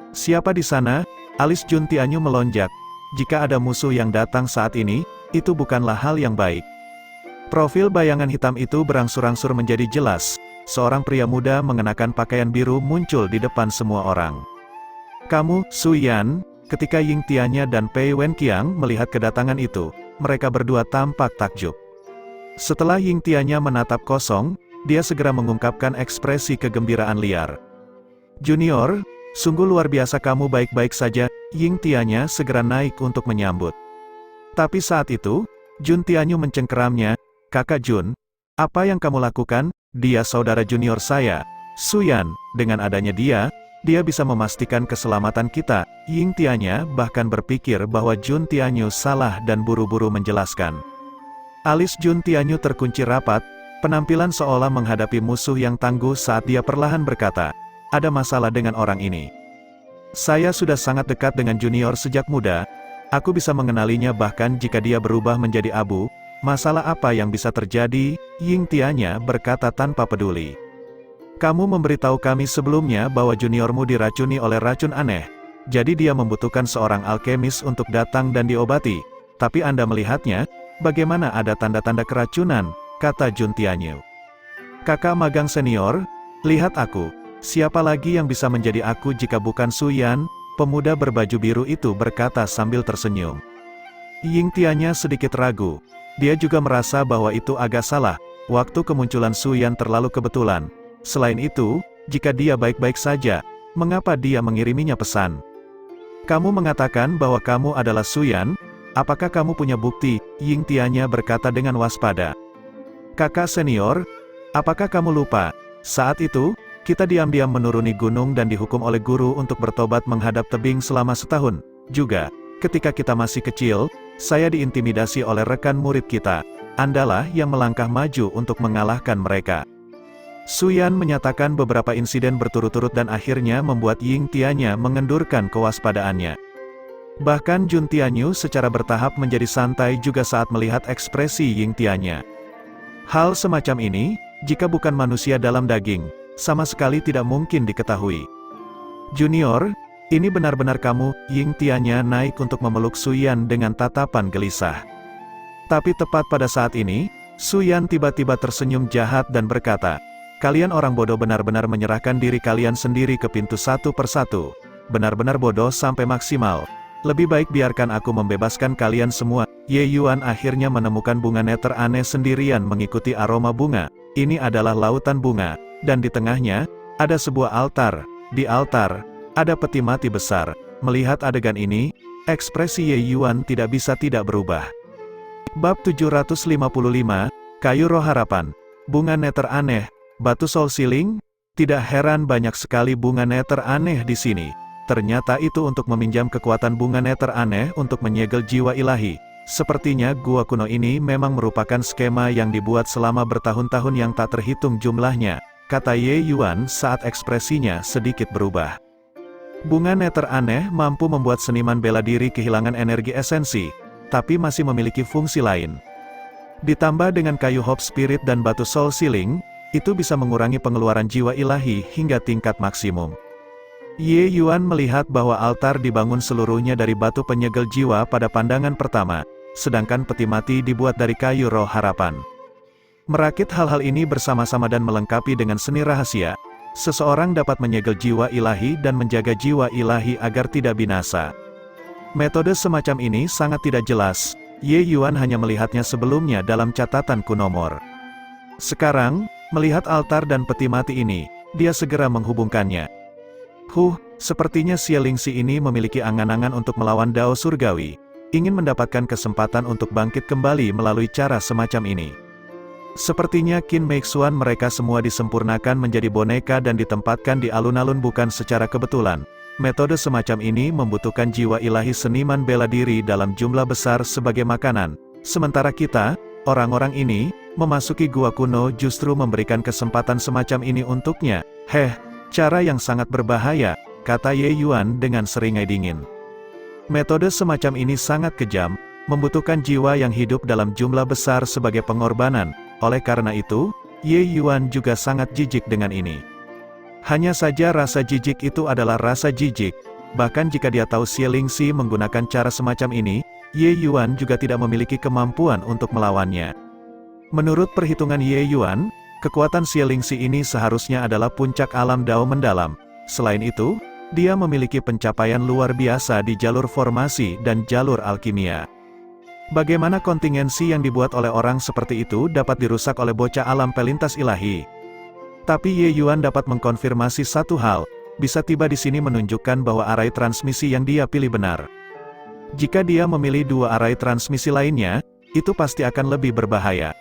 "Siapa di sana?" Alis Jun Tianyu melonjak. Jika ada musuh yang datang saat ini, itu bukanlah hal yang baik. Profil bayangan hitam itu berangsur-angsur menjadi jelas. Seorang pria muda mengenakan pakaian biru muncul di depan semua orang. "Kamu, Su Yan?" Ketika Ying Tianya dan Pei Wenqiang melihat kedatangan itu, mereka berdua tampak takjub. Setelah Ying Tianya menatap kosong, dia segera mengungkapkan ekspresi kegembiraan liar. "Junior, sungguh luar biasa, kamu baik-baik saja." Ying Tianya segera naik untuk menyambut. Tapi saat itu, Jun Tianyu mencengkeramnya, "Kakak Jun, apa yang kamu lakukan? Dia saudara junior saya, Su Yan. Dengan adanya dia bisa memastikan keselamatan kita." Ying Tianya bahkan berpikir bahwa Jun Tianyu salah dan buru-buru menjelaskan. Alis Jun Tianyu terkunci rapat, penampilan seolah menghadapi musuh yang tangguh saat dia perlahan berkata, "Ada masalah dengan orang ini. Saya sudah sangat dekat dengan junior sejak muda. Aku bisa mengenalinya bahkan jika dia berubah menjadi abu. Masalah apa yang bisa terjadi?" Ying Tianya berkata tanpa peduli. "Kamu memberitahu kami sebelumnya bahwa juniormu diracuni oleh racun aneh. Jadi dia membutuhkan seorang alkemis untuk datang dan diobati. Tapi Anda melihatnya, bagaimana ada tanda-tanda keracunan?" kata Jun Tianyu. "Kakak magang senior, lihat aku. Siapa lagi yang bisa menjadi aku jika bukan Su Yan?" Pemuda berbaju biru itu berkata sambil tersenyum. Ying Tianya sedikit ragu. Dia juga merasa bahwa itu agak salah. Waktu kemunculan Su Yan terlalu kebetulan. Selain itu, jika dia baik-baik saja, mengapa dia mengiriminya pesan? "Kamu mengatakan bahwa kamu adalah Su Yan? Apakah kamu punya bukti?" Ying Tianya berkata dengan waspada. "Kakak senior, apakah kamu lupa? Saat itu, kita diam-diam menuruni gunung dan dihukum oleh guru untuk bertobat menghadap tebing selama setahun. Juga, ketika kita masih kecil, saya diintimidasi oleh rekan murid kita. Andalah yang melangkah maju untuk mengalahkan mereka. Su Yan menyatakan beberapa insiden berturut-turut dan akhirnya membuat Ying Tianya mengendurkan kewaspadaannya. Bahkan Jun Tianyu secara bertahap menjadi santai juga saat melihat ekspresi Ying Tianya. Hal semacam ini, jika bukan manusia dalam daging, sama sekali tidak mungkin diketahui. Junior, ini benar-benar kamu, Ying Tianya naik untuk memeluk Su Yan dengan tatapan gelisah. Tapi tepat pada saat ini, Su Yan tiba-tiba tersenyum jahat dan berkata, kalian orang bodoh benar-benar menyerahkan diri kalian sendiri ke pintu satu persatu. Benar-benar bodoh sampai maksimal. Lebih baik biarkan aku membebaskan kalian semua. Ye Yuan akhirnya menemukan bunga neter aneh sendirian mengikuti aroma bunga. Ini adalah lautan bunga. Dan di tengahnya, ada sebuah altar. Di altar, ada peti mati besar. Melihat adegan ini, ekspresi Ye Yuan tidak bisa tidak berubah. Bab 755, Kayu Roh Harapan. Bunga neter aneh, batu soul sealing? Tidak heran banyak sekali bunga neter aneh di sini. Ternyata itu untuk meminjam kekuatan bunga neter aneh untuk menyegel jiwa ilahi. Sepertinya gua kuno ini memang merupakan skema yang dibuat selama bertahun-tahun yang tak terhitung jumlahnya, kata Ye Yuan saat ekspresinya sedikit berubah. Bunga neter aneh mampu membuat seniman bela diri kehilangan energi esensi, tapi masih memiliki fungsi lain. Ditambah dengan kayu Hope Spirit dan batu Soul Sealing, itu bisa mengurangi pengeluaran jiwa ilahi hingga tingkat maksimum. Ye Yuan melihat bahwa altar dibangun seluruhnya dari batu penyegel jiwa pada pandangan pertama, sedangkan peti mati dibuat dari kayu roh harapan. Merakit hal-hal ini bersama-sama dan melengkapi dengan seni rahasia, seseorang dapat menyegel jiwa ilahi dan menjaga jiwa ilahi agar tidak binasa. Metode semacam ini sangat tidak jelas, Ye Yuan hanya melihatnya sebelumnya dalam catatan kunomor. Sekarang, melihat altar dan peti mati ini, dia segera menghubungkannya. Sepertinya Xie Lingxi ini memiliki angan-angan untuk melawan Dao Surgawi, ingin mendapatkan kesempatan untuk bangkit kembali melalui cara semacam ini. Sepertinya Qin Meixuan mereka semua disempurnakan menjadi boneka dan ditempatkan di alun-alun bukan secara kebetulan. Metode semacam ini membutuhkan jiwa ilahi seniman bela diri dalam jumlah besar sebagai makanan. Sementara kita, orang-orang ini, memasuki gua kuno justru memberikan kesempatan semacam ini untuknya. Cara yang sangat berbahaya, kata Ye Yuan dengan seringai dingin. Metode semacam ini sangat kejam, membutuhkan jiwa yang hidup dalam jumlah besar sebagai pengorbanan. Oleh karena itu, Ye Yuan juga sangat jijik dengan ini. Hanya saja rasa jijik itu adalah rasa jijik. Bahkan jika dia tahu Xie Lingxi menggunakan cara semacam ini, Ye Yuan juga tidak memiliki kemampuan untuk melawannya. Menurut perhitungan Ye Yuan, kekuatan Xie Lingxi ini seharusnya adalah puncak alam Dao mendalam. Selain itu, dia memiliki pencapaian luar biasa di jalur formasi dan jalur alkimia. Bagaimana kontingensi yang dibuat oleh orang seperti itu dapat dirusak oleh bocah alam pelintas ilahi? Tapi Ye Yuan dapat mengkonfirmasi satu hal, bisa tiba di sini menunjukkan bahwa arai transmisi yang dia pilih benar. Jika dia memilih dua arai transmisi lainnya, itu pasti akan lebih berbahaya.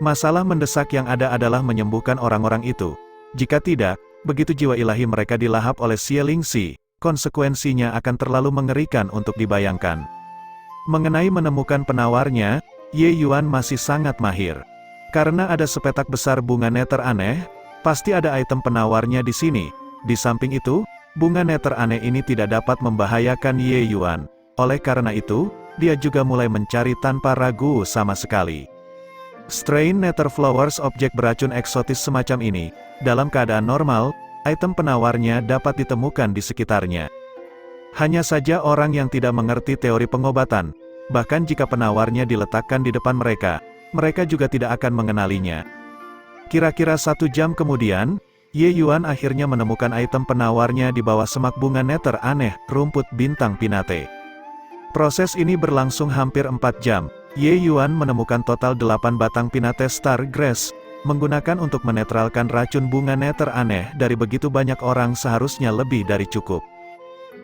Masalah mendesak yang ada adalah menyembuhkan orang-orang itu. Jika tidak, begitu jiwa ilahi mereka dilahap oleh Xie Lingxi, konsekuensinya akan terlalu mengerikan untuk dibayangkan. Mengenai menemukan penawarnya, Ye Yuan masih sangat mahir. Karena ada sepetak besar bunga neter aneh, pasti ada item penawarnya di sini. Di samping itu, bunga neter aneh ini tidak dapat membahayakan Ye Yuan. Oleh karena itu, dia juga mulai mencari tanpa ragu sama sekali. Strain Nether Flowers, objek beracun eksotis semacam ini, dalam keadaan normal, item penawarnya dapat ditemukan di sekitarnya. Hanya saja orang yang tidak mengerti teori pengobatan, bahkan jika penawarnya diletakkan di depan mereka, mereka juga tidak akan mengenalinya. Kira-kira 1 jam kemudian, Ye Yuan akhirnya menemukan item penawarnya di bawah semak bunga neter aneh, rumput bintang pinate. Proses ini berlangsung hampir 4 jam. Ye Yuan menemukan total 8 batang pinate star grass, menggunakan untuk menetralkan racun bunga neter aneh dari begitu banyak orang seharusnya lebih dari cukup.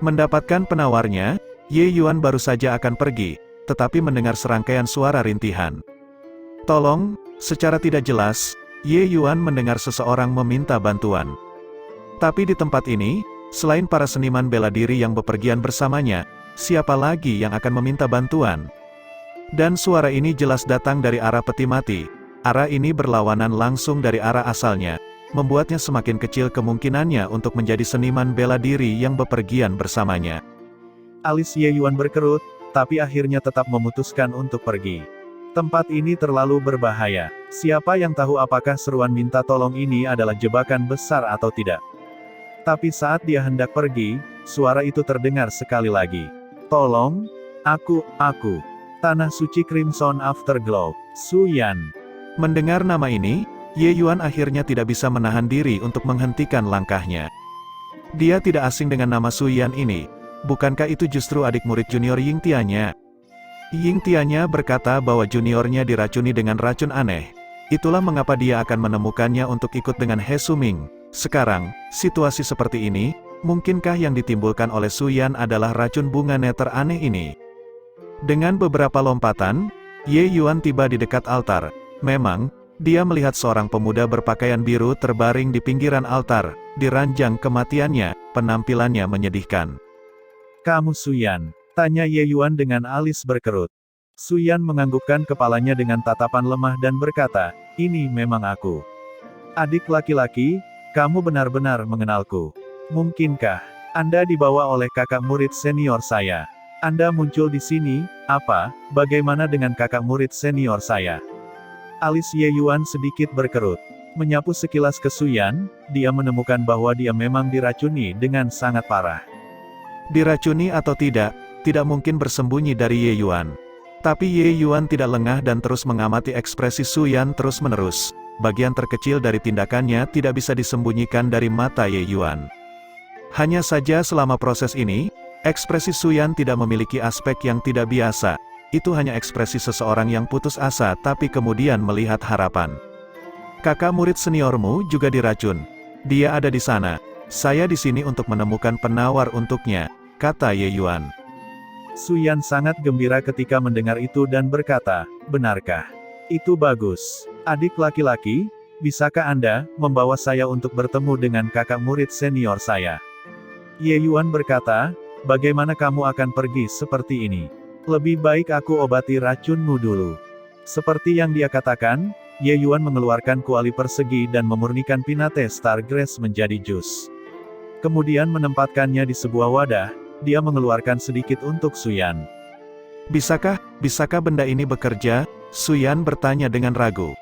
Mendapatkan penawarnya, Ye Yuan baru saja akan pergi, tetapi mendengar serangkaian suara rintihan. Tolong, secara tidak jelas, Ye Yuan mendengar seseorang meminta bantuan. Tapi di tempat ini, selain para seniman bela diri yang bepergian bersamanya, siapa lagi yang akan meminta bantuan? Dan suara ini jelas datang dari arah peti mati. Arah ini berlawanan langsung dari arah asalnya, membuatnya semakin kecil kemungkinannya untuk menjadi seniman bela diri yang bepergian bersamanya. Alis Ye Yuan berkerut, tapi akhirnya tetap memutuskan untuk pergi. Tempat ini terlalu berbahaya. Siapa yang tahu apakah seruan minta tolong ini adalah jebakan besar atau tidak. Tapi saat dia hendak pergi, suara itu terdengar sekali lagi. Tolong, aku. Tanah suci Crimson Afterglow, Su Yan. Mendengar nama ini, Ye Yuan akhirnya tidak bisa menahan diri untuk menghentikan langkahnya. Dia tidak asing dengan nama Su Yan ini. Bukankah itu justru adik murid junior Ying Tianya? Ying Tianya berkata bahwa juniornya diracuni dengan racun aneh. Itulah mengapa dia akan menemukannya untuk ikut dengan He Suming. Sekarang, situasi seperti ini, mungkinkah yang ditimbulkan oleh Su Yan adalah racun bunga neter aneh ini? Dengan beberapa lompatan, Ye Yuan tiba di dekat altar. Memang, dia melihat seorang pemuda berpakaian biru terbaring di pinggiran altar. Di ranjang kematiannya, penampilannya menyedihkan. Kamu Su Yan? Tanya Ye Yuan dengan alis berkerut. Su Yan menganggukkan kepalanya dengan tatapan lemah dan berkata, ini memang aku. Adik laki-laki, kamu benar-benar mengenalku. Mungkinkah Anda dibawa oleh kakak murid senior saya? Anda muncul di sini, apa, bagaimana dengan kakak murid senior saya? Alis Ye Yuan sedikit berkerut. Menyapu sekilas ke Su Yan, dia menemukan bahwa dia memang diracuni dengan sangat parah. Diracuni atau tidak mungkin bersembunyi dari Ye Yuan. Tapi Ye Yuan tidak lengah dan terus mengamati ekspresi Su Yan terus-menerus. Bagian terkecil dari tindakannya tidak bisa disembunyikan dari mata Ye Yuan. Hanya saja selama proses ini, ekspresi Su Yan tidak memiliki aspek yang tidak biasa. Itu hanya ekspresi seseorang yang putus asa tapi kemudian melihat harapan. Kakak murid seniormu juga diracun. Dia ada di sana. Saya di sini untuk menemukan penawar untuknya, kata Ye Yuan. Su Yan sangat gembira ketika mendengar itu dan berkata, benarkah? Itu bagus. Adik laki-laki, bisakah Anda membawa saya untuk bertemu dengan kakak murid senior saya? Ye Yuan berkata, bagaimana kamu akan pergi seperti ini? Lebih baik aku obati racunmu dulu. Seperti yang dia katakan, Ye Yuan mengeluarkan kuali persegi dan memurnikan Pinate Stargrass menjadi jus. Kemudian menempatkannya di sebuah wadah, dia mengeluarkan sedikit untuk Su Yan. Bisakah benda ini bekerja? Su Yan bertanya dengan ragu.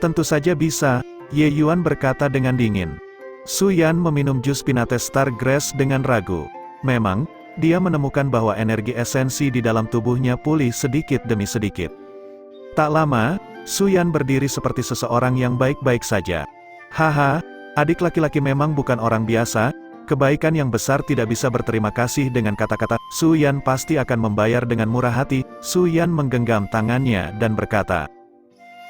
Tentu saja bisa, Ye Yuan berkata dengan dingin. Su Yan meminum jus Pinate Stargrass dengan ragu. Memang, dia menemukan bahwa energi esensi di dalam tubuhnya pulih sedikit demi sedikit. Tak lama, Su Yan berdiri seperti seseorang yang baik-baik saja. Haha, adik laki-laki memang bukan orang biasa, kebaikan yang besar tidak bisa berterima kasih dengan kata-kata. Su Yan pasti akan membayar dengan murah hati. Su Yan menggenggam tangannya dan berkata.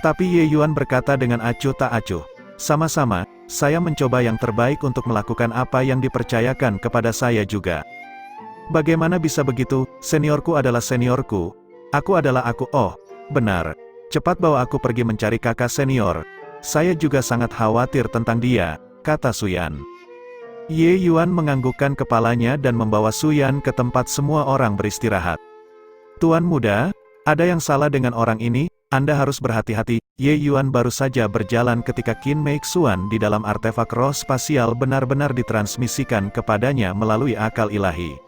Tapi Ye Yuan berkata dengan acuh tak acuh. Sama-sama, saya mencoba yang terbaik untuk melakukan apa yang dipercayakan kepada saya juga. Bagaimana bisa begitu? Seniorku adalah seniorku. Aku adalah aku. Oh, benar. Cepat bawa aku pergi mencari kakak senior. Saya juga sangat khawatir tentang dia, kata Su Yan. Ye Yuan menganggukkan kepalanya dan membawa Su Yan ke tempat semua orang beristirahat. Tuan muda, ada yang salah dengan orang ini, Anda harus berhati-hati. Ye Yuan baru saja berjalan ketika Qin Meixuan di dalam artefak roh spasial benar-benar ditransmisikan kepadanya melalui akal ilahi.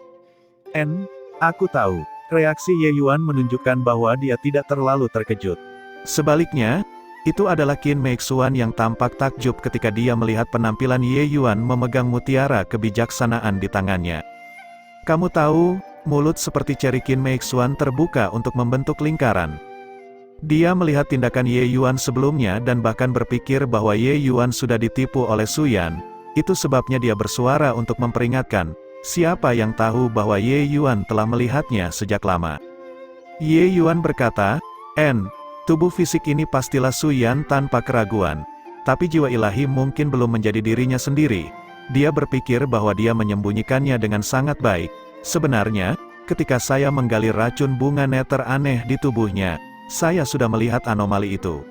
Aku tahu. Reaksi Ye Yuan menunjukkan bahwa dia tidak terlalu terkejut. Sebaliknya, itu adalah Qin Meixuan yang tampak takjub ketika dia melihat penampilan Ye Yuan memegang mutiara kebijaksanaan di tangannya. Kamu tahu, mulut seperti ceri Qin Meixuan terbuka untuk membentuk lingkaran. Dia melihat tindakan Ye Yuan sebelumnya dan bahkan berpikir bahwa Ye Yuan sudah ditipu oleh Su Yan. Itu sebabnya dia bersuara untuk memperingatkan. Siapa yang tahu bahwa Ye Yuan telah melihatnya sejak lama? Ye Yuan berkata, tubuh fisik ini pastilah Su Yan tanpa keraguan. Tapi jiwa ilahi mungkin belum menjadi dirinya sendiri. Dia berpikir bahwa dia menyembunyikannya dengan sangat baik. Sebenarnya, ketika saya menggali racun bunga neter aneh di tubuhnya, saya sudah melihat anomali itu.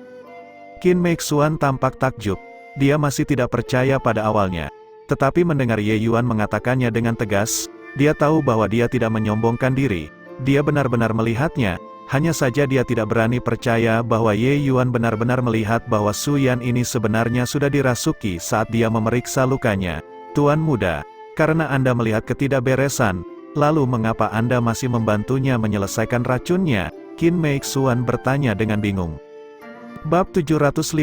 Qin Meixuan tampak takjub. Dia masih tidak percaya pada awalnya. Tetapi mendengar Ye Yuan mengatakannya dengan tegas, dia tahu bahwa dia tidak menyombongkan diri. Dia benar-benar melihatnya, Hanya saja dia tidak berani percaya bahwa Ye Yuan benar-benar melihat bahwa Su Yan ini sebenarnya sudah dirasuki saat dia memeriksa lukanya. Tuan muda, karena Anda melihat ketidakberesan, lalu mengapa Anda masih membantunya menyelesaikan racunnya? Qin Meixuan bertanya dengan bingung. Bab 756.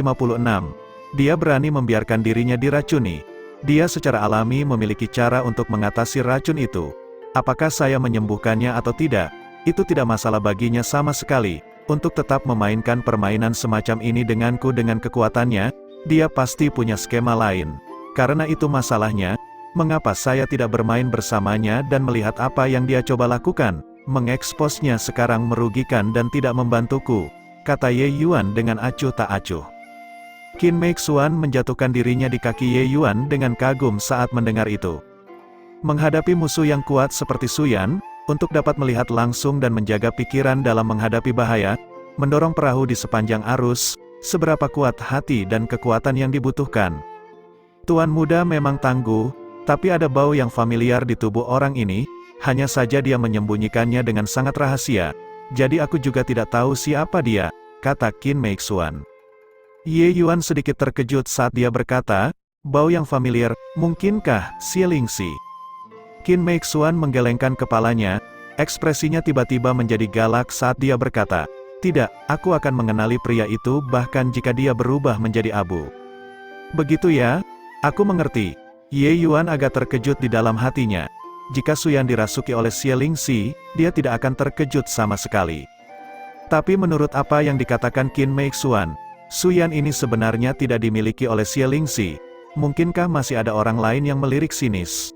Dia berani membiarkan dirinya diracuni. Dia secara alami memiliki cara untuk mengatasi racun itu. Apakah saya menyembuhkannya atau tidak? Itu tidak masalah baginya sama sekali. Untuk tetap memainkan permainan semacam ini denganku dengan kekuatannya, dia pasti punya skema lain. Karena itu masalahnya, mengapa saya tidak bermain bersamanya dan melihat apa yang dia coba lakukan? Mengeksposnya sekarang merugikan dan tidak membantuku, kata Ye Yuan dengan acuh tak acuh. Qin Meixuan menjatuhkan dirinya di kaki Ye Yuan dengan kagum saat mendengar itu. Menghadapi musuh yang kuat seperti Su Yan, untuk dapat melihat langsung dan menjaga pikiran dalam menghadapi bahaya, mendorong perahu di sepanjang arus, seberapa kuat hati dan kekuatan yang dibutuhkan. Tuan muda memang tangguh, tapi ada bau yang familiar di tubuh orang ini, hanya saja dia menyembunyikannya dengan sangat rahasia. Jadi aku juga tidak tahu siapa dia, kata Qin Meixuan. Ye Yuan sedikit terkejut saat dia berkata, bau yang familiar, mungkinkah Xie Lingxi? Qin Meixuan menggelengkan kepalanya, ekspresinya tiba-tiba menjadi galak saat dia berkata, tidak, aku akan mengenali pria itu bahkan jika dia berubah menjadi abu. Begitu ya? Aku mengerti. Ye Yuan agak terkejut di dalam hatinya. Jika Su Yan dirasuki oleh Xie Lingxi, dia tidak akan terkejut sama sekali. Tapi menurut apa yang dikatakan Qin Meixuan, Su Yan ini sebenarnya tidak dimiliki oleh Xie Lingxi. Mungkinkah masih ada orang lain yang melirik sinis?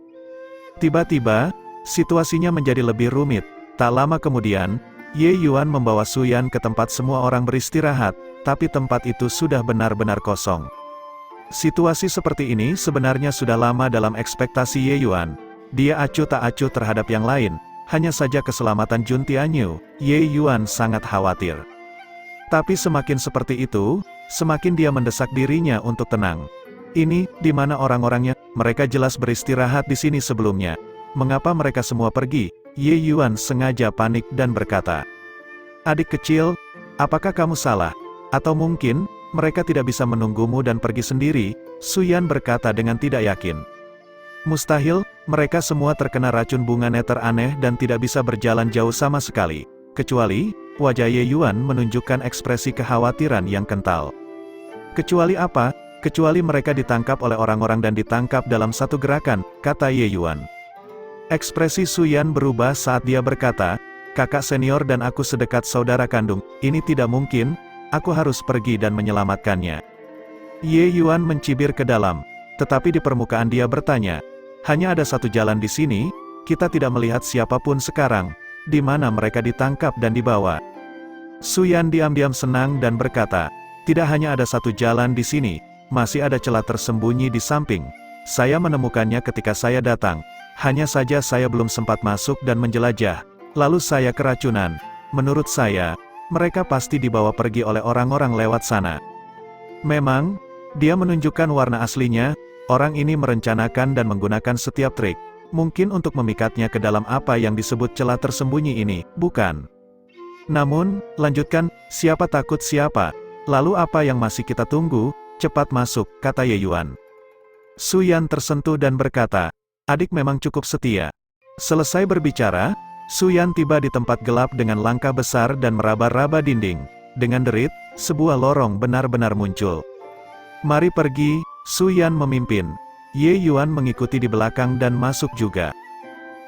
Tiba-tiba, situasinya menjadi lebih rumit. Tak lama kemudian, Ye Yuan membawa Su Yan ke tempat semua orang beristirahat, tapi tempat itu sudah benar-benar kosong. Situasi seperti ini sebenarnya sudah lama dalam ekspektasi Ye Yuan. Dia acuh tak acuh terhadap yang lain, hanya saja keselamatan Jun Tianyu, Ye Yuan sangat khawatir. Tapi semakin seperti itu, semakin dia mendesak dirinya untuk tenang. Ini, di mana orang-orangnya? Mereka jelas beristirahat di sini sebelumnya. Mengapa mereka semua pergi? Ye Yuan sengaja panik dan berkata, adik kecil, apakah kamu salah? Atau mungkin, mereka tidak bisa menunggumu dan pergi sendiri? Su Yan berkata dengan tidak yakin. Mustahil, mereka semua terkena racun bunga neter aneh dan tidak bisa berjalan jauh sama sekali. Kecuali, wajah Ye Yuan menunjukkan ekspresi kekhawatiran yang kental. Kecuali apa? Kecuali mereka ditangkap oleh orang-orang dan ditangkap dalam satu gerakan, kata Ye Yuan. Ekspresi Su Yan berubah saat dia berkata, kakak senior dan aku sedekat saudara kandung, ini tidak mungkin, aku harus pergi dan menyelamatkannya. Ye Yuan mencibir ke dalam, tetapi di permukaan dia bertanya, hanya ada satu jalan di sini, kita tidak melihat siapapun sekarang, di mana mereka ditangkap dan dibawa. Su Yan diam-diam senang dan berkata, tidak hanya ada satu jalan di sini, masih ada celah tersembunyi di samping. Saya menemukannya ketika saya datang. Hanya saja saya belum sempat masuk dan menjelajah. Lalu saya keracunan. Menurut saya, mereka pasti dibawa pergi oleh orang-orang lewat sana. Memang, dia menunjukkan warna aslinya. Orang ini merencanakan dan menggunakan setiap trik. Mungkin untuk memikatnya ke dalam apa yang disebut celah tersembunyi ini, bukan? Namun, lanjutkan, siapa takut siapa? Lalu apa yang masih kita tunggu? Cepat masuk, kata Ye Yuan. Su Yan tersentuh dan berkata, adik memang cukup setia. Selesai berbicara, Su Yan tiba di tempat gelap dengan langkah besar dan meraba-raba dinding. Dengan derit, sebuah lorong benar-benar muncul. Mari pergi, Su Yan memimpin. Ye Yuan mengikuti di belakang dan masuk juga.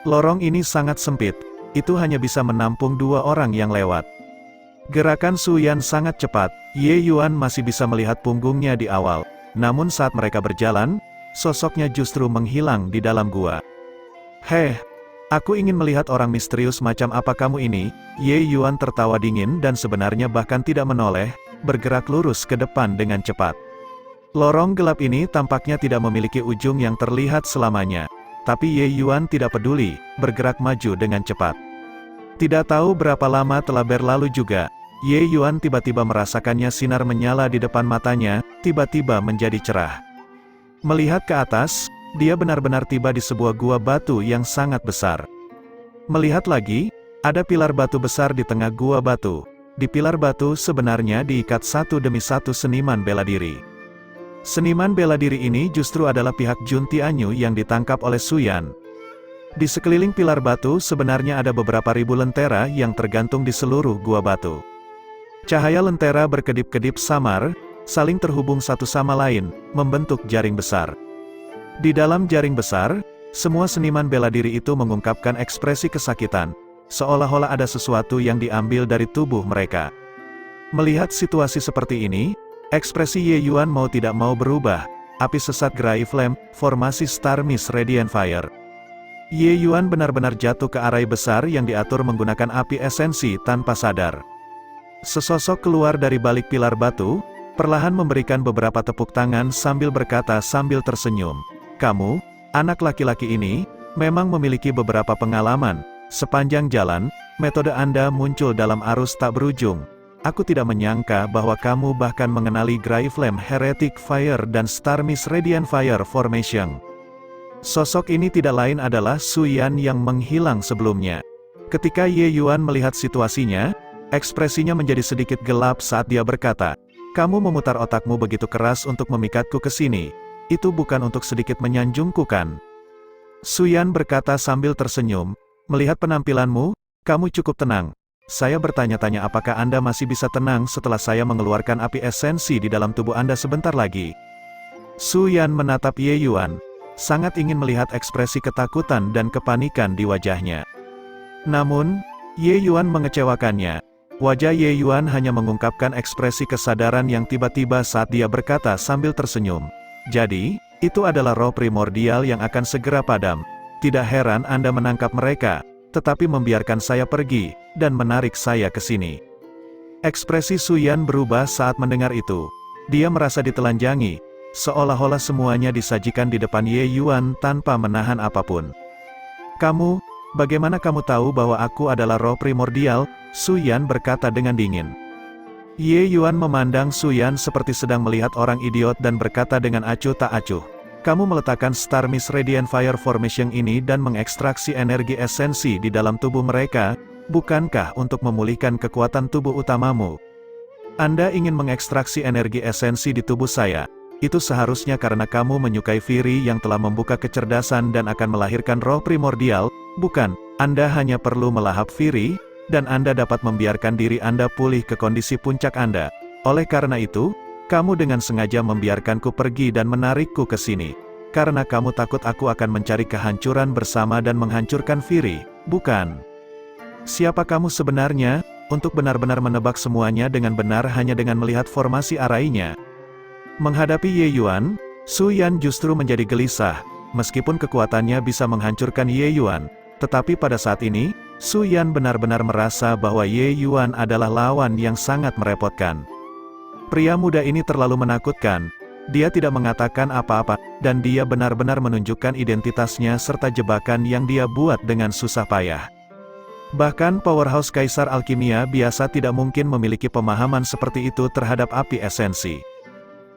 Lorong ini sangat sempit, itu hanya bisa menampung 2 orang yang lewat. Gerakan Su Yan sangat cepat, Ye Yuan masih bisa melihat punggungnya di awal. Namun saat mereka berjalan, sosoknya justru menghilang di dalam gua. Heh, aku ingin melihat orang misterius macam apa kamu ini. Ye Yuan tertawa dingin dan sebenarnya bahkan tidak menoleh, bergerak lurus ke depan dengan cepat. Lorong gelap ini tampaknya tidak memiliki ujung yang terlihat selamanya. Tapi Ye Yuan tidak peduli, bergerak maju dengan cepat. Tidak tahu berapa lama telah berlalu juga, Ye Yuan tiba-tiba merasakannya sinar menyala di depan matanya, tiba-tiba menjadi cerah. Melihat ke atas, dia benar-benar tiba di sebuah gua batu yang sangat besar. Melihat lagi, Ada pilar batu besar di tengah gua batu. Di pilar batu sebenarnya diikat satu demi satu seniman bela diri. Seniman bela diri ini justru adalah pihak Jun Tianyu yang ditangkap oleh Su Yan. Di sekeliling pilar batu sebenarnya ada beberapa ribu lentera yang tergantung di seluruh gua batu. Cahaya lentera berkedip-kedip samar, saling terhubung satu sama lain, membentuk jaring besar. Di dalam jaring besar, semua seniman bela diri itu mengungkapkan ekspresi kesakitan, seolah-olah ada sesuatu yang diambil dari tubuh mereka. Melihat situasi seperti ini, ekspresi Ye Yuan mau tidak mau berubah. Api sesat gerai flame, formasi Star Mist Radiant Fire. Ye Yuan benar-benar jatuh ke arai besar yang diatur menggunakan api esensi tanpa sadar. Sesosok keluar dari balik pilar batu, perlahan memberikan beberapa tepuk tangan sambil berkata sambil tersenyum. Kamu, anak laki-laki ini, memang memiliki beberapa pengalaman. Sepanjang jalan, metode Anda muncul dalam arus tak berujung. Aku tidak menyangka bahwa kamu bahkan mengenali Gray Flame Heretic Fire dan Star Mist Radiant Fire Formation. Sosok ini tidak lain adalah Su Yan yang menghilang sebelumnya. Ketika Ye Yuan melihat situasinya, ekspresinya menjadi sedikit gelap saat dia berkata, "Kamu memutar otakmu begitu keras untuk memikatku ke sini. Itu bukan untuk sedikit menyanjungku kan?" Su Yan berkata sambil tersenyum, "Melihat penampilanmu, kamu cukup tenang. Saya bertanya-tanya apakah Anda masih bisa tenang setelah saya mengeluarkan api esensi di dalam tubuh Anda sebentar lagi." Su Yan menatap Ye Yuan, sangat ingin melihat ekspresi ketakutan dan kepanikan di wajahnya. Namun, Ye Yuan mengecewakannya. Wajah Ye Yuan hanya mengungkapkan ekspresi kesadaran yang tiba-tiba saat dia berkata sambil tersenyum. "Jadi, itu adalah roh primordial yang akan segera padam. Tidak heran Anda menangkap mereka, tetapi membiarkan saya pergi, dan menarik saya ke sini." Ekspresi Su Yan berubah saat mendengar itu. Dia merasa ditelanjangi, seolah-olah semuanya disajikan di depan Ye Yuan tanpa menahan apapun. "Kamu, bagaimana kamu tahu bahwa aku adalah roh primordial?" Su Yan berkata dengan dingin. Ye Yuan memandang Su Yan seperti sedang melihat orang idiot dan berkata dengan acuh tak acuh. "Kamu meletakkan Star Mist Radiant Fire Formation ini dan mengekstraksi energi esensi di dalam tubuh mereka, bukankah untuk memulihkan kekuatan tubuh utamamu? Anda ingin mengekstraksi energi esensi di tubuh saya. Itu seharusnya karena kamu menyukai Fury yang telah membuka kecerdasan dan akan melahirkan roh primordial, bukan? Anda hanya perlu melahap Fury, dan Anda dapat membiarkan diri Anda pulih ke kondisi puncak Anda. Oleh karena itu, kamu dengan sengaja membiarkanku pergi dan menarikku ke sini. Karena kamu takut aku akan mencari kehancuran bersama dan menghancurkan Fury, bukan? Siapa kamu sebenarnya, untuk benar-benar menebak semuanya dengan benar hanya dengan melihat formasi arainya?" Menghadapi Ye Yuan, Su Yan justru menjadi gelisah. Meskipun kekuatannya bisa menghancurkan Ye Yuan, tetapi pada saat ini, Su Yan benar-benar merasa bahwa Ye Yuan adalah lawan yang sangat merepotkan. Pria muda ini terlalu menakutkan. Dia tidak mengatakan apa-apa, dan dia benar-benar menunjukkan identitasnya serta jebakan yang dia buat dengan susah payah. Bahkan Powerhouse Kaisar Alkimia biasa tidak mungkin memiliki pemahaman seperti itu terhadap api esensi.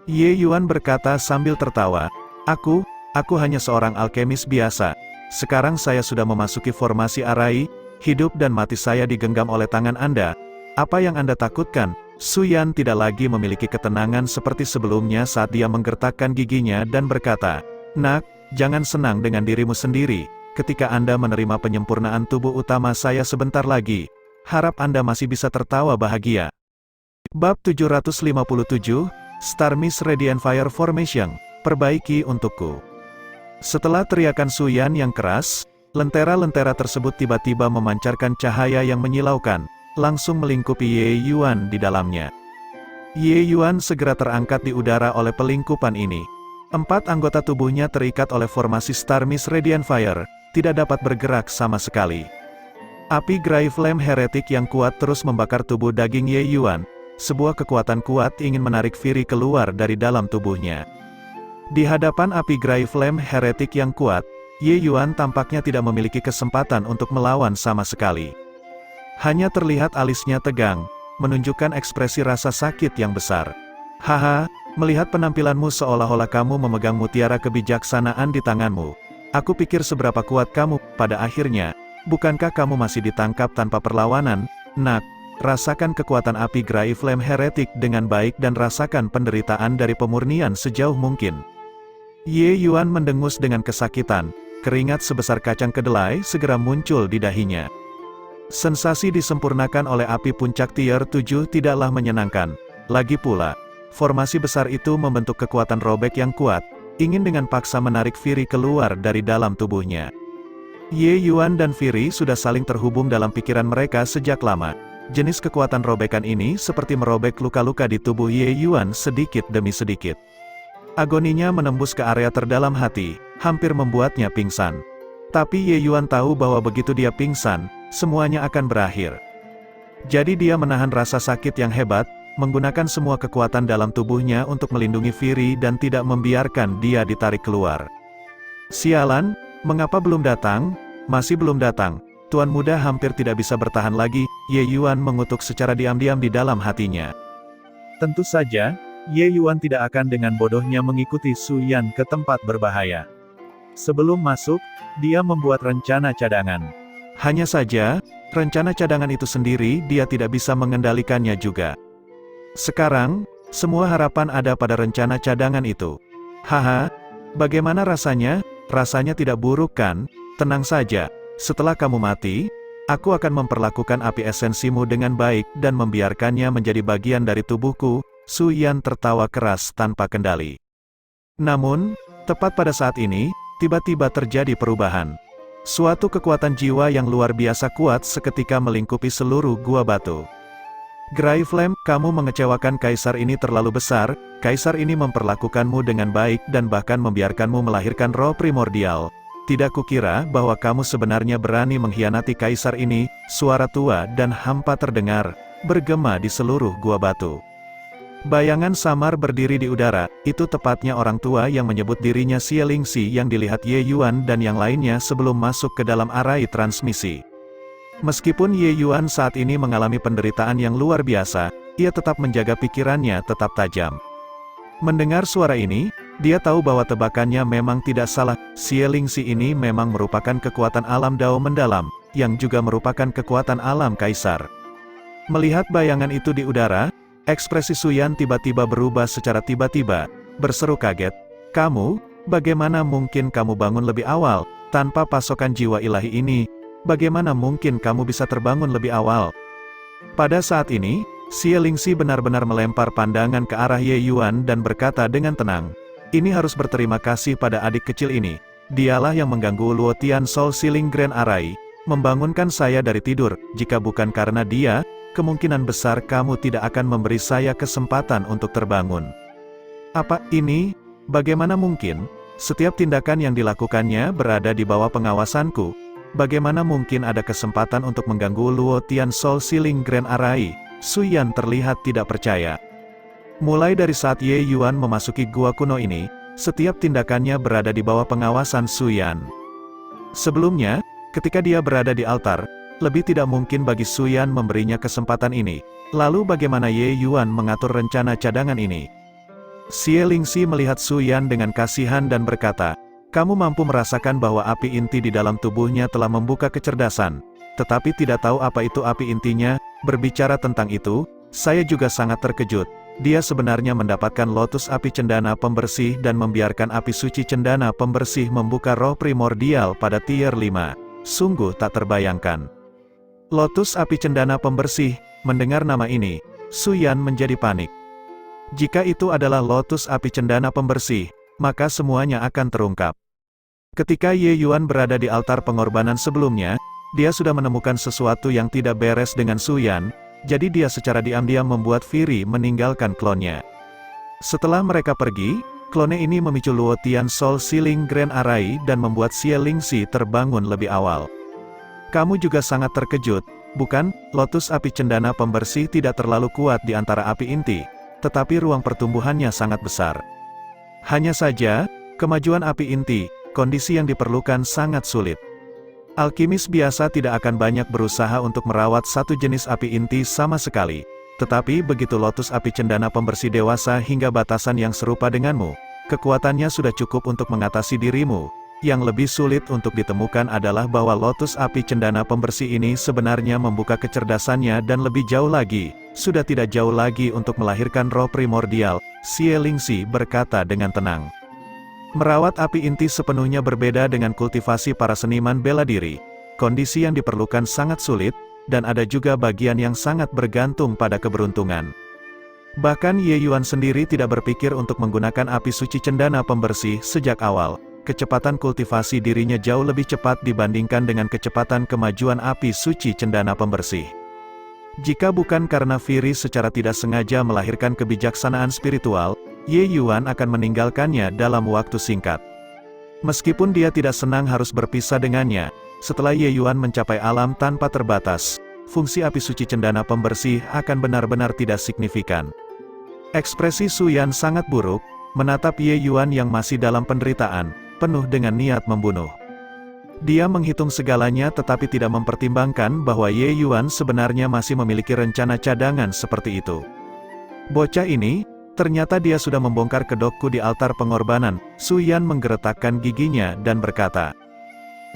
Ye Yuan berkata sambil tertawa, Aku hanya seorang alkemis biasa. Sekarang saya sudah memasuki formasi arai, hidup dan mati saya digenggam oleh tangan Anda. Apa yang Anda takutkan?" Su Yan tidak lagi memiliki ketenangan seperti sebelumnya saat dia menggertakkan giginya dan berkata, "Nak, jangan senang dengan dirimu sendiri. Ketika Anda menerima penyempurnaan tubuh utama saya sebentar lagi, harap Anda masih bisa tertawa bahagia." Bab 757, Star Mist Radiant Fire Formation, perbaiki untukku. Setelah teriakan Su Yan yang keras, lentera-lentera tersebut tiba-tiba memancarkan cahaya yang menyilaukan, langsung melingkupi Ye Yuan di dalamnya. Ye Yuan segera terangkat di udara oleh pelingkupan ini. 4 anggota tubuhnya terikat oleh formasi Star Mist Radiant Fire, tidak dapat bergerak sama sekali. Api Gray Flame Heretic yang kuat terus membakar tubuh daging Ye Yuan. Sebuah kekuatan kuat ingin menarik Fury keluar dari dalam tubuhnya. Di hadapan api Gray Flame Heretic yang kuat, Ye Yuan tampaknya tidak memiliki kesempatan untuk melawan sama sekali. Hanya terlihat alisnya tegang, menunjukkan ekspresi rasa sakit yang besar. "Haha, melihat penampilanmu seolah-olah kamu memegang mutiara kebijaksanaan di tanganmu. Aku pikir seberapa kuat kamu, pada akhirnya, Bukankah kamu masih ditangkap tanpa perlawanan, nak? Rasakan kekuatan api Gray Flame Heretic dengan baik dan rasakan penderitaan dari pemurnian sejauh mungkin. Ye Yuan mendengus dengan kesakitan, keringat sebesar kacang kedelai segera muncul di dahinya. Sensasi disempurnakan oleh api puncak tier 7 tidaklah menyenangkan. Lagi pula, formasi besar itu membentuk kekuatan robek yang kuat, ingin dengan paksa menarik Firi keluar dari dalam tubuhnya. Ye Yuan dan Firi sudah saling terhubung dalam pikiran mereka sejak lama. Jenis kekuatan robekan ini seperti merobek luka-luka di tubuh Ye Yuan sedikit demi sedikit. Agoninya menembus ke area terdalam hati, hampir membuatnya pingsan. Tapi Ye Yuan tahu bahwa begitu dia pingsan, semuanya akan berakhir. Jadi dia menahan rasa sakit yang hebat, menggunakan semua kekuatan dalam tubuhnya untuk melindungi Firi dan tidak membiarkan dia ditarik keluar. Sialan, mengapa belum datang? Masih belum datang. Tuan muda hampir tidak bisa bertahan lagi, Ye Yuan mengutuk secara diam-diam di dalam hatinya. Tentu saja, Ye Yuan tidak akan dengan bodohnya mengikuti Su Yan ke tempat berbahaya. Sebelum masuk, dia membuat rencana cadangan. Hanya saja, rencana cadangan itu sendiri dia tidak bisa mengendalikannya juga. Sekarang, semua harapan ada pada rencana cadangan itu. Haha, bagaimana rasanya? Rasanya tidak buruk kan? Tenang saja. Setelah kamu mati, aku akan memperlakukan api esensimu dengan baik dan membiarkannya menjadi bagian dari tubuhku. Su Yan tertawa keras tanpa kendali. Namun, tepat pada saat ini, tiba-tiba terjadi perubahan. Suatu kekuatan jiwa yang luar biasa kuat seketika melingkupi seluruh gua batu. Gray Flame, kamu mengecewakan kaisar ini terlalu besar. Kaisar ini memperlakukanmu dengan baik dan bahkan membiarkanmu melahirkan roh primordial. Tidak kukira bahwa kamu sebenarnya berani mengkhianati kaisar ini. Suara tua dan hampa terdengar, bergema di seluruh gua batu. Bayangan samar berdiri di udara, itu tepatnya orang tua yang menyebut dirinya Xie Lingxi yang dilihat Ye Yuan dan yang lainnya sebelum masuk ke dalam arai transmisi. Meskipun Ye Yuan saat ini mengalami penderitaan yang luar biasa, ia tetap menjaga pikirannya tetap tajam. Mendengar suara ini, dia tahu bahwa tebakannya memang tidak salah. Xie Lingxi ini memang merupakan kekuatan alam Dao mendalam, yang juga merupakan kekuatan alam kaisar. Melihat bayangan itu di udara, ekspresi Su Yan tiba-tiba berubah secara tiba-tiba, berseru kaget. Kamu, bagaimana mungkin kamu bangun lebih awal, tanpa pasokan jiwa ilahi ini? Bagaimana mungkin kamu bisa terbangun lebih awal? Pada saat ini, Xie Lingxi benar-benar melempar pandangan ke arah Ye Yuan dan berkata dengan tenang. Ini harus berterima kasih pada adik kecil ini. Dialah yang mengganggu Luotian Soul Sealing Grand Array, membangunkan saya dari tidur. Jika bukan karena dia, kemungkinan besar kamu tidak akan memberi saya kesempatan untuk terbangun. Apa ini? Bagaimana mungkin? Setiap tindakan yang dilakukannya berada di bawah pengawasanku. Bagaimana mungkin ada kesempatan untuk mengganggu Luotian Soul Sealing Grand Array? Su Yan terlihat tidak percaya. Mulai dari saat Ye Yuan memasuki gua kuno ini, setiap tindakannya berada di bawah pengawasan Su Yan. Sebelumnya, ketika dia berada di altar, lebih tidak mungkin bagi Su Yan memberinya kesempatan ini. Lalu bagaimana Ye Yuan mengatur rencana cadangan ini? Xie Lingxi melihat Su Yan dengan kasihan dan berkata, kamu mampu merasakan bahwa api inti di dalam tubuhnya telah membuka kecerdasan, tetapi tidak tahu apa itu api intinya. Berbicara tentang itu, saya juga sangat terkejut. Dia sebenarnya mendapatkan lotus api cendana pembersih dan membiarkan api suci cendana pembersih membuka roh primordial pada tier 5. Sungguh tak terbayangkan. Lotus api cendana pembersih, mendengar nama ini, Su Yan menjadi panik. Jika itu adalah lotus api cendana pembersih, maka semuanya akan terungkap. Ketika Ye Yuan berada di altar pengorbanan sebelumnya, dia sudah menemukan sesuatu yang tidak beres dengan Su Yan. Jadi dia secara diam-diam membuat Firi meninggalkan klonnya. Setelah mereka pergi, klonnya ini memicu Luotian Soul Sealing Grand Array dan membuat Xie Lingxi terbangun lebih awal. Kamu juga sangat terkejut, bukan? Lotus api cendana pembersih tidak terlalu kuat di antara api inti, tetapi ruang pertumbuhannya sangat besar. Hanya saja, kemajuan api inti, kondisi yang diperlukan sangat sulit. Alkimis biasa tidak akan banyak berusaha untuk merawat satu jenis api inti sama sekali. Tetapi begitu lotus api cendana pembersih dewasa hingga batasan yang serupa denganmu, kekuatannya sudah cukup untuk mengatasi dirimu. yang lebih sulit untuk ditemukan adalah bahwa lotus api cendana pembersih ini sebenarnya membuka kecerdasannya dan lebih jauh lagi, sudah tidak jauh lagi untuk melahirkan roh primordial, Xie Lingxi berkata dengan tenang. Merawat api inti sepenuhnya berbeda dengan kultivasi para seniman bela diri. Kondisi yang diperlukan sangat sulit, dan ada juga bagian yang sangat bergantung pada keberuntungan. Bahkan Ye Yuan sendiri tidak berpikir untuk menggunakan api suci cendana pembersih sejak awal. Kecepatan kultivasi dirinya jauh lebih cepat dibandingkan dengan kecepatan kemajuan api suci cendana pembersih. Jika bukan karena Firi secara tidak sengaja melahirkan kebijaksanaan spiritual, Ye Yuan akan meninggalkannya dalam waktu singkat. Meskipun dia tidak senang harus berpisah dengannya, setelah Ye Yuan mencapai alam tanpa terbatas, fungsi api suci cendana pembersih akan benar-benar tidak signifikan. Ekspresi Su Yan sangat buruk, menatap Ye Yuan yang masih dalam penderitaan, penuh dengan niat membunuh. Dia menghitung segalanya tetapi tidak mempertimbangkan bahwa Ye Yuan sebenarnya masih memiliki rencana cadangan seperti itu. Bocah ini, ternyata dia sudah membongkar kedokku di altar pengorbanan. Su Yan menggeretakkan giginya dan berkata.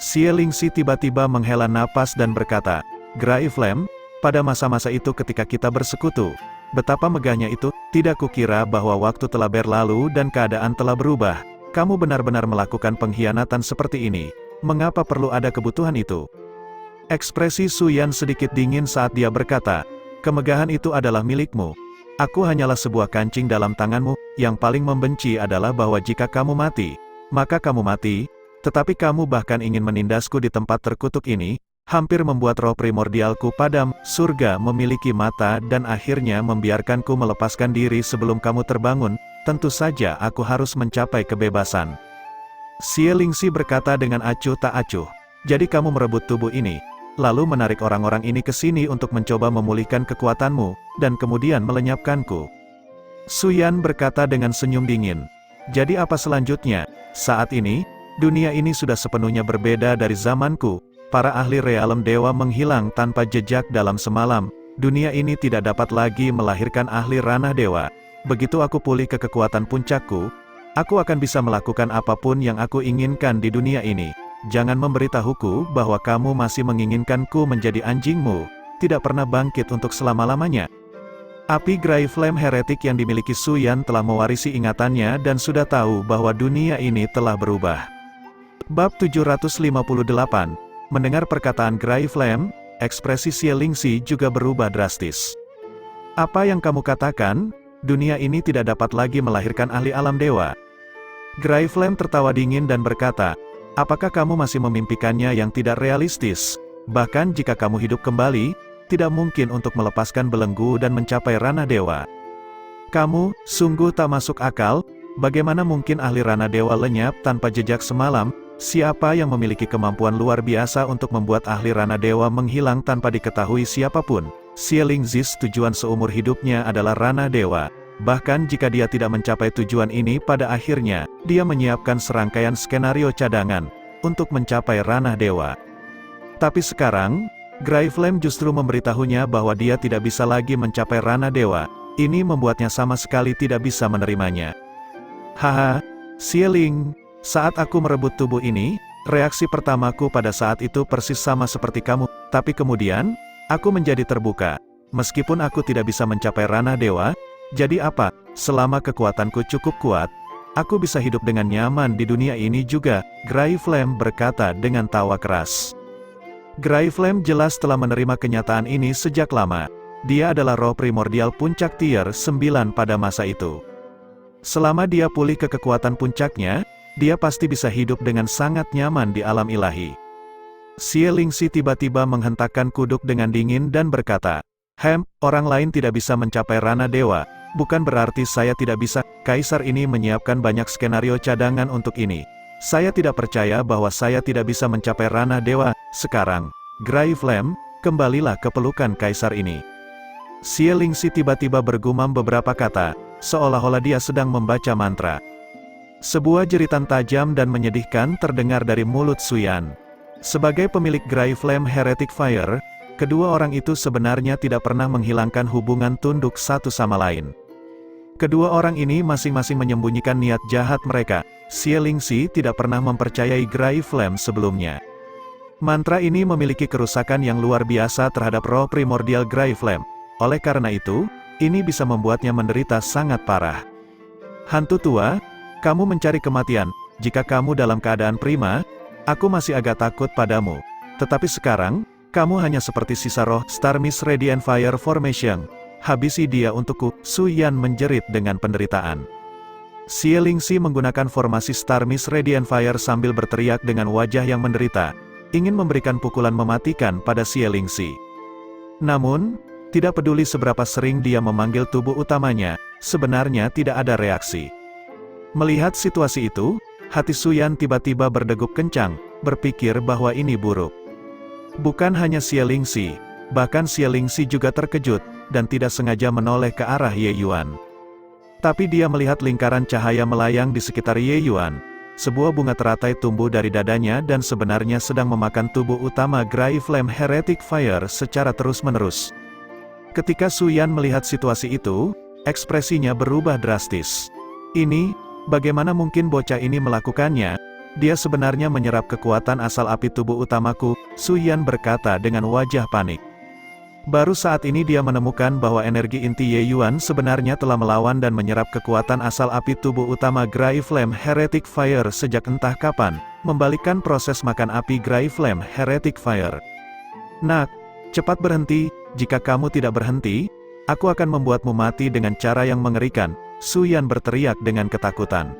Xie Lingxi tiba-tiba menghela napas dan berkata, Grai Flame, pada masa-masa itu ketika kita bersekutu, betapa megahnya itu, tidak kukira bahwa waktu telah berlalu dan keadaan telah berubah. Kamu benar-benar melakukan pengkhianatan seperti ini. Mengapa perlu ada kebutuhan itu? Ekspresi Su Yan sedikit dingin saat dia berkata, kemegahan itu adalah milikmu. Aku hanyalah sebuah kancing dalam tanganmu. Yang paling membenci adalah bahwa jika kamu mati, maka kamu mati. Tetapi kamu bahkan ingin menindasku di tempat terkutuk ini, hampir membuat roh primordialku padam. Surga memiliki mata dan akhirnya membiarkanku melepaskan diri sebelum kamu terbangun. Tentu saja aku harus mencapai kebebasan. Xie Lingxi berkata dengan acuh tak acuh. Jadi kamu merebut tubuh ini, lalu menarik orang-orang ini ke sini untuk mencoba memulihkan kekuatanmu, dan kemudian melenyapkanku. Su Yan berkata dengan senyum dingin. Jadi apa selanjutnya? Saat ini, dunia ini sudah sepenuhnya berbeda dari zamanku. Para ahli realem dewa menghilang tanpa jejak dalam semalam. Dunia ini tidak dapat lagi melahirkan ahli ranah dewa. Begitu aku pulih ke kekuatan puncakku, aku akan bisa melakukan apapun yang aku inginkan di dunia ini. Jangan memberitahuku bahwa kamu masih menginginkanku menjadi anjingmu, tidak pernah bangkit untuk selama-lamanya. Api Grai Flame heretik yang dimiliki Su Yan telah mewarisi ingatannya dan sudah tahu bahwa dunia ini telah berubah. Bab 758, mendengar perkataan Grai Flame, ekspresi Xie Lingxi juga berubah drastis. Apa yang kamu katakan? Dunia ini tidak dapat lagi melahirkan ahli alam dewa. Grai Flame tertawa dingin dan berkata, apakah kamu masih memimpikannya yang tidak realistis? Bahkan jika kamu hidup kembali, tidak mungkin untuk melepaskan belenggu dan mencapai ranah dewa. Kamu, sungguh tak masuk akal, bagaimana mungkin ahli ranah dewa lenyap tanpa jejak semalam? Siapa yang memiliki kemampuan luar biasa untuk membuat ahli ranah dewa menghilang tanpa diketahui siapapun? Xie Lingxi tujuan seumur hidupnya adalah ranah dewa. Bahkan jika dia tidak mencapai tujuan ini pada akhirnya, dia menyiapkan serangkaian skenario cadangan untuk mencapai ranah dewa. Tapi sekarang, Grai Flame justru memberitahunya bahwa dia tidak bisa lagi mencapai ranah dewa. Ini membuatnya sama sekali tidak bisa menerimanya. Haha, Xie Ling, saat aku merebut tubuh ini, reaksi pertamaku pada saat itu persis sama seperti kamu, tapi kemudian, aku menjadi terbuka. Meskipun aku tidak bisa mencapai ranah dewa, jadi apa, selama kekuatanku cukup kuat, aku bisa hidup dengan nyaman di dunia ini juga, Grai Flame berkata dengan tawa keras. Grai Flame jelas telah menerima kenyataan ini sejak lama. Dia adalah roh primordial puncak tier 9 pada masa itu. Selama dia pulih ke kekuatan puncaknya, dia pasti bisa hidup dengan sangat nyaman di alam ilahi. Xie Lingxi tiba-tiba menghentakkan kuduk dengan dingin dan berkata, orang lain tidak bisa mencapai ranah dewa, bukan berarti saya tidak bisa. Kaisar ini menyiapkan banyak skenario cadangan untuk ini. Saya tidak percaya bahwa saya tidak bisa mencapai ranah dewa. Sekarang, Grai Flame, kembalilah ke pelukan kaisar ini. Xie Lingxi tiba-tiba bergumam beberapa kata, seolah-olah dia sedang membaca mantra. Sebuah jeritan tajam dan menyedihkan terdengar dari mulut Su Yan. Sebagai pemilik Grai Flame Heretic Fire, kedua orang itu sebenarnya tidak pernah menghilangkan hubungan tunduk satu sama lain. Kedua orang ini masing-masing menyembunyikan niat jahat mereka. Xie Lingxi tidak pernah mempercayai Gray Flame sebelumnya. Mantra ini memiliki kerusakan yang luar biasa terhadap roh primordial Gray Flame. Oleh karena itu, ini bisa membuatnya menderita sangat parah. Hantu tua, kamu mencari kematian. Jika kamu dalam keadaan prima, aku masih agak takut padamu. Tetapi sekarang, kamu hanya seperti sisa roh Star Mist Radiant Fire Formation. Habisi dia untukku, Su Yan menjerit dengan penderitaan. Xie Lingxi menggunakan formasi Star Mist Radiant Fire sambil berteriak dengan wajah yang menderita, ingin memberikan pukulan mematikan pada Xie Lingxi. Namun, tidak peduli seberapa sering dia memanggil tubuh utamanya, sebenarnya tidak ada reaksi. Melihat situasi itu, hati Su Yan tiba-tiba berdegup kencang, berpikir bahwa ini buruk. Bukan hanya Xie Lingxi, bahkan Xie Lingxi juga terkejut, dan tidak sengaja menoleh ke arah Ye Yuan. Tapi dia melihat lingkaran cahaya melayang di sekitar Ye Yuan. Sebuah bunga teratai tumbuh dari dadanya dan sebenarnya sedang memakan tubuh utama Gray Flame Heretic Fire secara terus-menerus. Ketika Su Yan melihat situasi itu, ekspresinya berubah drastis. Ini, bagaimana mungkin bocah ini melakukannya? Dia sebenarnya menyerap kekuatan asal api tubuh utamaku, Su Yan berkata dengan wajah panik. Baru saat ini dia menemukan bahwa energi inti Ye Yuan sebenarnya telah melawan dan menyerap kekuatan asal api tubuh utama Gray Flame Heretic Fire sejak entah kapan, membalikkan proses makan api Gray Flame Heretic Fire. Nak, cepat berhenti, jika kamu tidak berhenti, aku akan membuatmu mati dengan cara yang mengerikan, Su Yan berteriak dengan ketakutan.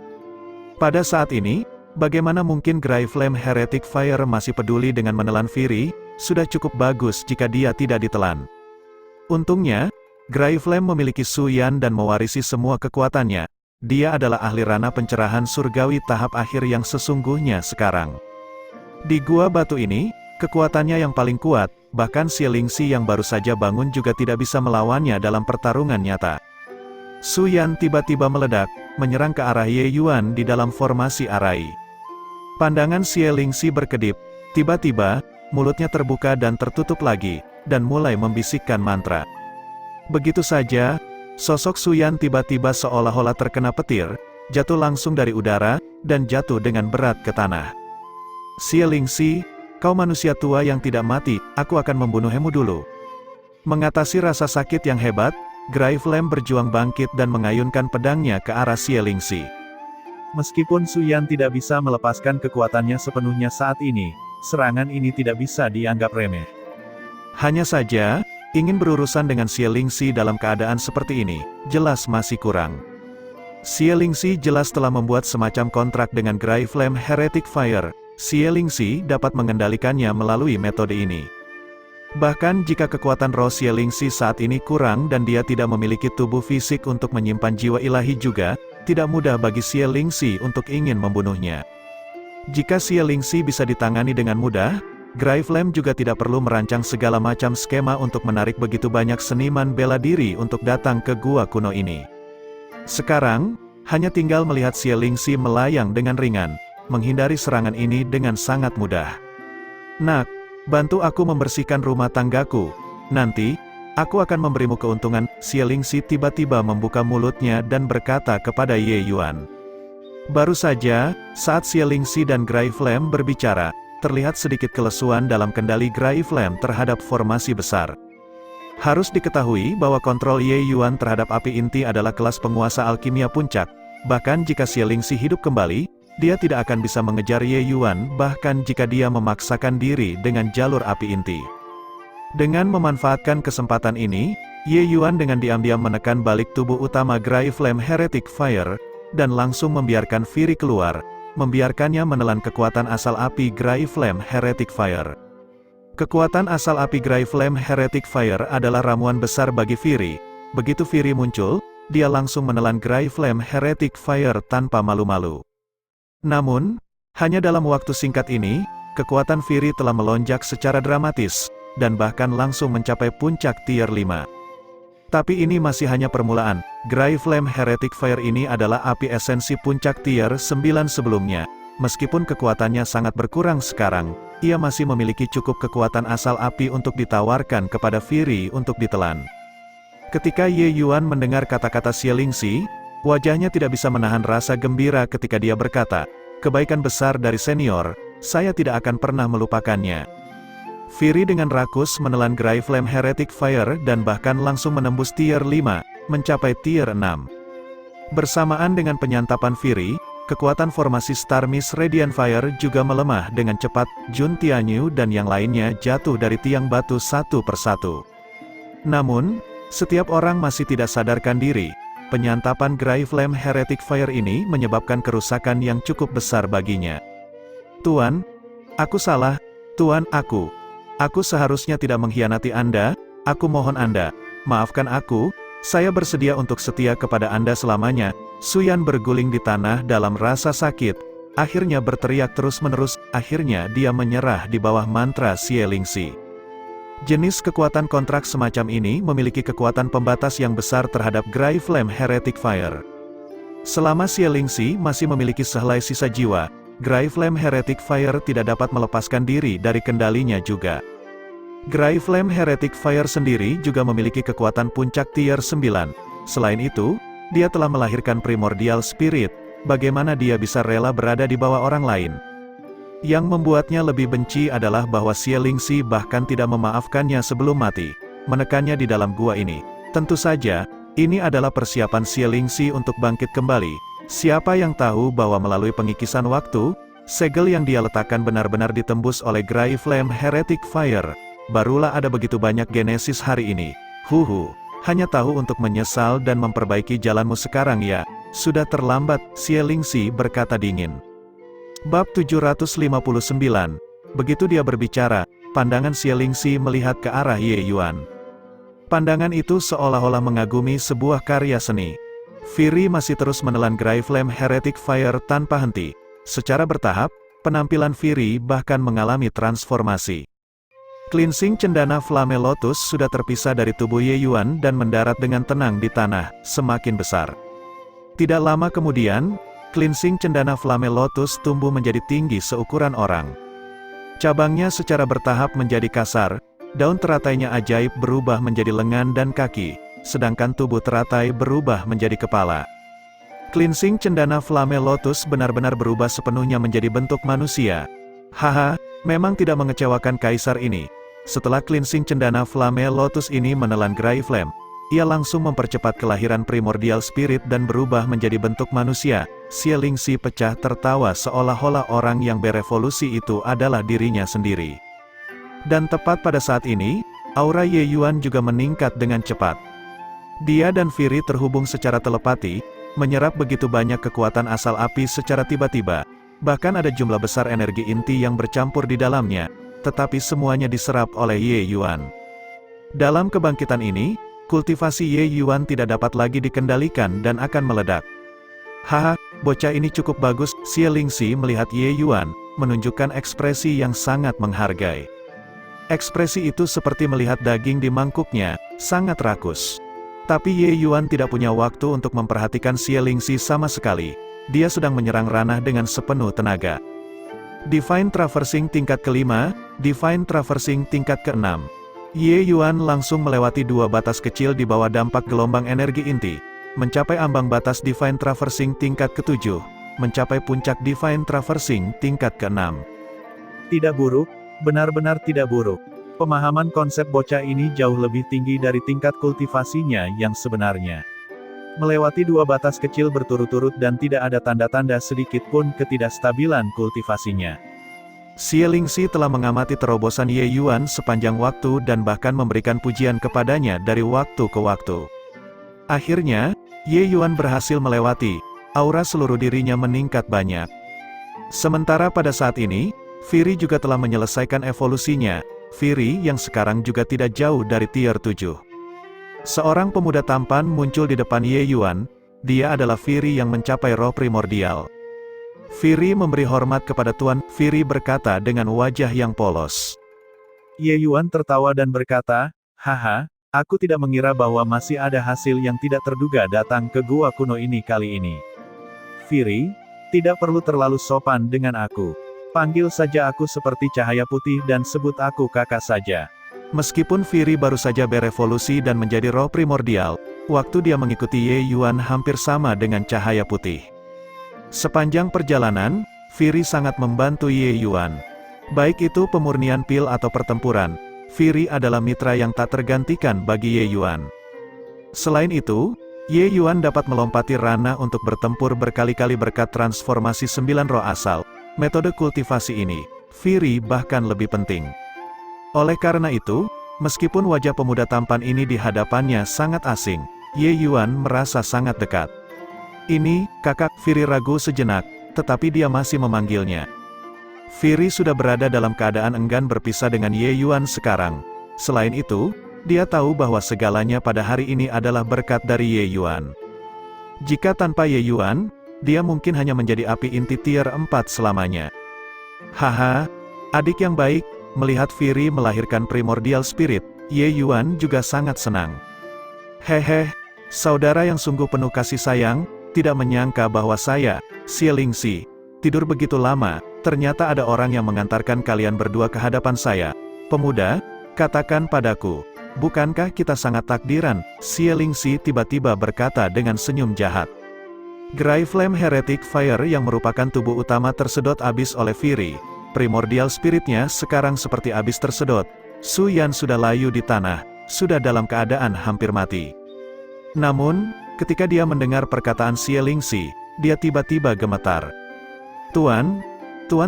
Pada saat ini, bagaimana mungkin Gray Flame Heretic Fire masih peduli dengan menelan Fury? Sudah cukup bagus jika dia tidak ditelan. Untungnya, Gray Flame memiliki Su Yan dan mewarisi semua kekuatannya. Dia adalah ahli ranah pencerahan surgawi tahap akhir yang sesungguhnya sekarang. Di gua batu ini, kekuatannya yang paling kuat, bahkan Xie Lingxi yang baru saja bangun juga tidak bisa melawannya dalam pertarungan nyata. Su Yan tiba-tiba meledak, menyerang ke arah Ye Yuan di dalam formasi arai. Pandangan Xie Lingxi berkedip, tiba-tiba, mulutnya terbuka dan tertutup lagi, dan mulai membisikkan mantra. Begitu saja, sosok Su Yan tiba-tiba seolah-olah terkena petir, jatuh langsung dari udara, dan jatuh dengan berat ke tanah. Xie Lingxi, kau manusia tua yang tidak mati, aku akan membunuhmu dulu. Mengatasi rasa sakit yang hebat, Gray Flame berjuang bangkit dan mengayunkan pedangnya ke arah Xie Lingxi. Meskipun Su Yan tidak bisa melepaskan kekuatannya sepenuhnya saat ini, serangan ini tidak bisa dianggap remeh. Hanya saja, ingin berurusan dengan Xie Lingxi dalam keadaan seperti ini, jelas masih kurang. Xie Lingxi jelas telah membuat semacam kontrak dengan Gray Flame Heretic Fire. Xie Lingxi dapat mengendalikannya melalui metode ini. Bahkan jika kekuatan roh Xie Lingxi saat ini kurang dan dia tidak memiliki tubuh fisik untuk menyimpan jiwa ilahi juga, tidak mudah bagi Xie Lingxi untuk ingin membunuhnya. Jika Xie Lingxi bisa ditangani dengan mudah, Gray Flame juga tidak perlu merancang segala macam skema untuk menarik begitu banyak seniman bela diri untuk datang ke gua kuno ini. Sekarang, hanya tinggal melihat Xie Lingxi melayang dengan ringan, menghindari serangan ini dengan sangat mudah. Nak, bantu aku membersihkan rumah tanggaku. Nanti, aku akan memberimu keuntungan. Xie Lingxi tiba-tiba membuka mulutnya dan berkata kepada Ye Yuan. Baru saja, saat Xie Lingxi dan Gray Flame berbicara, terlihat sedikit kelesuan dalam kendali Gray Flame terhadap formasi besar. Harus diketahui bahwa kontrol Ye Yuan terhadap api inti adalah kelas penguasa alkimia puncak. Bahkan jika Xie Lingxi hidup kembali, dia tidak akan bisa mengejar Ye Yuan bahkan jika dia memaksakan diri dengan jalur api inti. Dengan memanfaatkan kesempatan ini, Ye Yuan dengan diam-diam menekan balik tubuh utama Gray Flame Heretic Fire, dan langsung membiarkan Fury keluar, membiarkannya menelan kekuatan asal api Gray Flame Heretic Fire. Kekuatan asal api Gray Flame Heretic Fire adalah ramuan besar bagi Fury. Begitu Fury muncul, dia langsung menelan Gray Flame Heretic Fire tanpa malu-malu. Namun, hanya dalam waktu singkat ini, kekuatan Fury telah melonjak secara dramatis, dan bahkan langsung mencapai puncak tier 5. Tapi ini masih hanya permulaan. Gray Flame Heretic Fire ini adalah api esensi puncak tier 9 sebelumnya. Meskipun kekuatannya sangat berkurang sekarang, ia masih memiliki cukup kekuatan asal api untuk ditawarkan kepada Fury untuk ditelan. Ketika Ye Yuan mendengar kata-kata Xie Lingxi, wajahnya tidak bisa menahan rasa gembira ketika dia berkata, kebaikan besar dari senior, saya tidak akan pernah melupakannya. Firi dengan rakus menelan Gray Flame Heretic Fire dan bahkan langsung menembus tier 5, mencapai tier 6. Bersamaan dengan penyantapan Firi, kekuatan formasi Star Mist Radiant Fire juga melemah dengan cepat. Jun Tianyu dan yang lainnya jatuh dari tiang batu satu persatu. Namun, setiap orang masih tidak sadarkan diri. Penyantapan Gray Flame Heretic Fire ini menyebabkan kerusakan yang cukup besar baginya. Tuan, aku salah. Tuan, aku seharusnya tidak mengkhianati Anda. Aku mohon Anda, maafkan aku. Saya bersedia untuk setia kepada Anda selamanya. Suyan berguling di tanah dalam rasa sakit. Akhirnya berteriak terus-menerus. Akhirnya dia menyerah di bawah mantra Xie Lingxi. Jenis kekuatan kontrak semacam ini memiliki kekuatan pembatas yang besar terhadap Gray Flame Heretic Fire. Selama Xie Lingxi masih memiliki sehelai sisa jiwa, Gray Flame Heretic Fire tidak dapat melepaskan diri dari kendalinya juga. Gray Flame Heretic Fire sendiri juga memiliki kekuatan puncak tier 9. Selain itu, dia telah melahirkan Primordial Spirit. Bagaimana dia bisa rela berada di bawah orang lain? Yang membuatnya lebih benci adalah bahwa Xie Lingxi bahkan tidak memaafkannya sebelum mati, menekannya di dalam gua ini. Tentu saja, ini adalah persiapan Xie Lingxi untuk bangkit kembali. Siapa yang tahu bahwa melalui pengikisan waktu, segel yang dia letakkan benar-benar ditembus oleh Gray Flame Heretic Fire. Barulah ada begitu banyak genesis hari ini. Hanya tahu untuk menyesal dan memperbaiki jalanmu sekarang ya. Sudah terlambat, Xie Lingxi berkata dingin. Bab 759. Begitu dia berbicara, pandangan Xie Lingxi melihat ke arah Ye Yuan. Pandangan itu seolah-olah mengagumi sebuah karya seni. Firi masih terus menelan Gray Flame Heretic Fire tanpa henti. Secara bertahap, penampilan Firi bahkan mengalami transformasi. Cleansing cendana Flame Lotus sudah terpisah dari tubuh Ye Yuan dan mendarat dengan tenang di tanah, semakin besar. Tidak lama kemudian, cleansing cendana Flame Lotus tumbuh menjadi tinggi seukuran orang. Cabangnya secara bertahap menjadi kasar, daun teratainya ajaib berubah menjadi lengan dan kaki, sedangkan tubuh teratai berubah menjadi kepala. Cleansing cendana Flame Lotus benar-benar berubah sepenuhnya menjadi bentuk manusia. Haha, memang tidak mengecewakan kaisar ini. Setelah cleansing cendana Flame Lotus ini menelan Gray Flame, ia langsung mempercepat kelahiran Primordial Spirit dan berubah menjadi bentuk manusia. Xie Lingxi pecah tertawa seolah-olah orang yang berevolusi itu adalah dirinya sendiri. Dan tepat pada saat ini, aura Ye Yuan juga meningkat dengan cepat. Dia dan Firi terhubung secara telepati, menyerap begitu banyak kekuatan asal api secara tiba-tiba. Bahkan ada jumlah besar energi inti yang bercampur di dalamnya, tetapi semuanya diserap oleh Ye Yuan. Dalam kebangkitan ini, kultivasi Ye Yuan tidak dapat lagi dikendalikan dan akan meledak. Haha, bocah ini cukup bagus. Xie Lingxi melihat Ye Yuan, menunjukkan ekspresi yang sangat menghargai. Ekspresi itu seperti melihat daging di mangkuknya, sangat rakus. Tapi Ye Yuan tidak punya waktu untuk memperhatikan Xie Lingxi sama sekali. Dia sedang menyerang ranah dengan sepenuh tenaga. Divine Traversing tingkat kelima, Divine Traversing tingkat keenam. Ye Yuan langsung melewati dua batas kecil di bawah dampak gelombang energi inti, mencapai ambang batas Divine Traversing tingkat ketujuh, mencapai puncak Divine Traversing tingkat keenam. Tidak buruk, benar-benar tidak buruk. Pemahaman konsep bocah ini jauh lebih tinggi dari tingkat kultivasinya yang sebenarnya. Melewati dua batas kecil berturut-turut dan tidak ada tanda-tanda sedikit pun ketidakstabilan kultivasinya. Xie Lingxi telah mengamati terobosan Ye Yuan sepanjang waktu dan bahkan memberikan pujian kepadanya dari waktu ke waktu. Akhirnya, Ye Yuan berhasil melewati, aura seluruh dirinya meningkat banyak. Sementara pada saat ini, Firi juga telah menyelesaikan evolusinya. Firi yang sekarang juga tidak jauh dari tier 7. Seorang pemuda tampan muncul di depan Ye Yuan. Dia adalah Firi yang mencapai roh primordial. Firi memberi hormat kepada Tuan. Firi berkata dengan wajah yang polos. Ye Yuan tertawa dan berkata, haha, aku tidak mengira bahwa masih ada hasil yang tidak terduga datang ke gua kuno ini kali ini. Firi, tidak perlu terlalu sopan dengan aku. Panggil saja aku seperti cahaya putih dan sebut aku kakak saja. Meskipun Fury baru saja berevolusi dan menjadi roh primordial, waktu dia mengikuti Ye Yuan hampir sama dengan cahaya putih. Sepanjang perjalanan, Fury sangat membantu Ye Yuan. Baik itu pemurnian pil atau pertempuran, Fury adalah mitra yang tak tergantikan bagi Ye Yuan. Selain itu, Ye Yuan dapat melompati ranah untuk bertempur berkali-kali berkat transformasi 9 roh asal. Metode kultivasi ini, Fury bahkan lebih penting. Oleh karena itu, meskipun wajah pemuda tampan ini di hadapannya sangat asing, Ye Yuan merasa sangat dekat. "Ini, kakak," Fury ragu sejenak, tetapi dia masih memanggilnya. Fury sudah berada dalam keadaan enggan berpisah dengan Ye Yuan sekarang. Selain itu, dia tahu bahwa segalanya pada hari ini adalah berkat dari Ye Yuan. Jika tanpa Ye Yuan, dia mungkin hanya menjadi api inti tier 4 selamanya. Haha, adik yang baik. Melihat Fury melahirkan Primordial Spirit, Ye Yuan juga sangat senang. "Hehe, saudara yang sungguh penuh kasih sayang, tidak menyangka bahwa saya, Xie Lingxi, tidur begitu lama. Ternyata ada orang yang mengantarkan kalian berdua ke hadapan saya. Pemuda, katakan padaku, bukankah kita sangat takdiran?" Xie Lingxi tiba-tiba berkata dengan senyum jahat. Gray Flame Heretic Fire yang merupakan tubuh utama tersedot abis oleh Fury. Primordial spiritnya sekarang seperti abis tersedot. Su Yan sudah layu di tanah, sudah dalam keadaan hampir mati. Namun, ketika dia mendengar perkataan Xie Lingxi, dia tiba-tiba gemetar. Tuan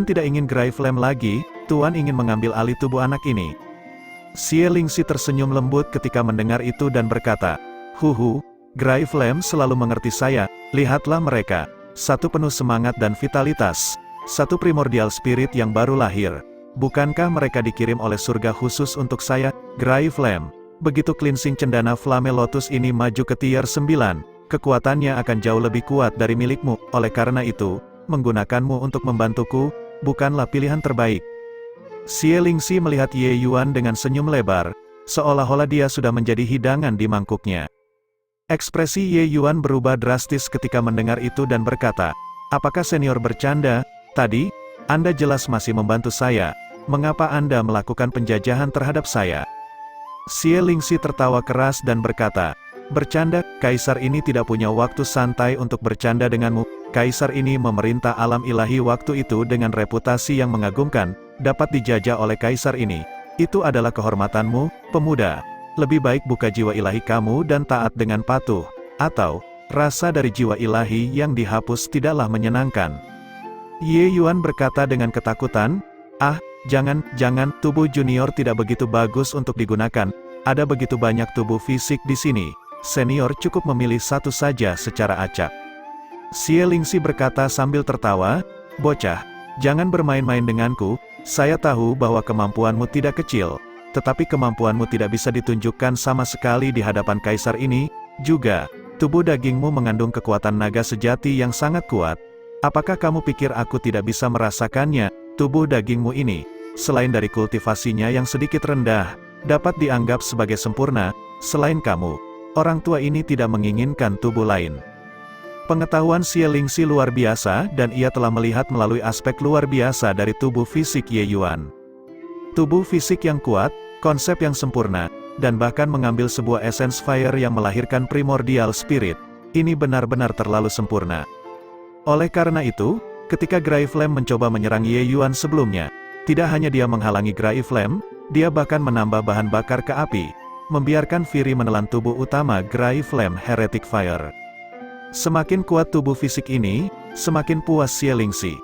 tidak ingin Gray Flame lagi, Tuan ingin mengambil alih tubuh anak ini." Xie Lingxi tersenyum lembut ketika mendengar itu dan berkata, "Huhu, Gray Flame selalu mengerti saya, lihatlah mereka, satu penuh semangat dan vitalitas. Satu primordial spirit yang baru lahir. Bukankah mereka dikirim oleh surga khusus untuk saya, Gray Flame?" Begitu cleansing cendana Flame Lotus ini maju ke tier 9, kekuatannya akan jauh lebih kuat dari milikmu. Oleh karena itu, menggunakanmu untuk membantuku, bukanlah pilihan terbaik. Xie Lingxi melihat Ye Yuan dengan senyum lebar, seolah-olah dia sudah menjadi hidangan di mangkuknya. Ekspresi Ye Yuan berubah drastis ketika mendengar itu dan berkata, "Apakah senior bercanda? Tadi, Anda jelas masih membantu saya. Mengapa Anda melakukan penjajahan terhadap saya?" Xie Lingxi tertawa keras dan berkata, "Bercanda, kaisar ini tidak punya waktu santai untuk bercanda denganmu. Kaisar ini memerintah alam ilahi waktu itu dengan reputasi yang mengagumkan, dapat dijajah oleh kaisar ini. Itu adalah kehormatanmu, pemuda. Lebih baik buka jiwa ilahi kamu dan taat dengan patuh, atau, rasa dari jiwa ilahi yang dihapus tidaklah menyenangkan." Ye Yuan berkata dengan ketakutan, "Ah, jangan, tubuh junior tidak begitu bagus untuk digunakan. Ada begitu banyak tubuh fisik di sini. Senior cukup memilih satu saja secara acak." Xie Lingxi berkata sambil tertawa, "Bocah, jangan bermain-main denganku. Saya tahu bahwa kemampuanmu tidak kecil, tetapi kemampuanmu tidak bisa ditunjukkan sama sekali di hadapan kaisar ini. Juga, tubuh dagingmu mengandung kekuatan naga sejati yang sangat kuat. Apakah kamu pikir aku tidak bisa merasakannya? Tubuh dagingmu ini, selain dari kultivasinya yang sedikit rendah, dapat dianggap sebagai sempurna. Selain kamu, orang tua ini tidak menginginkan tubuh lain." Pengetahuan Xie Lingxi luar biasa dan ia telah melihat melalui aspek luar biasa dari tubuh fisik Ye Yuan. Tubuh fisik yang kuat, konsep yang sempurna, dan bahkan mengambil sebuah essence fire yang melahirkan primordial spirit. Ini benar-benar terlalu sempurna. Oleh karena itu, ketika Gray Flame mencoba menyerang Ye Yuan sebelumnya, tidak hanya dia menghalangi Gray Flame, dia bahkan menambah bahan bakar ke api, membiarkan Fury menelan tubuh utama Gray Flame Heretic Fire. Semakin kuat tubuh fisik ini, semakin puas Xie Lingxi.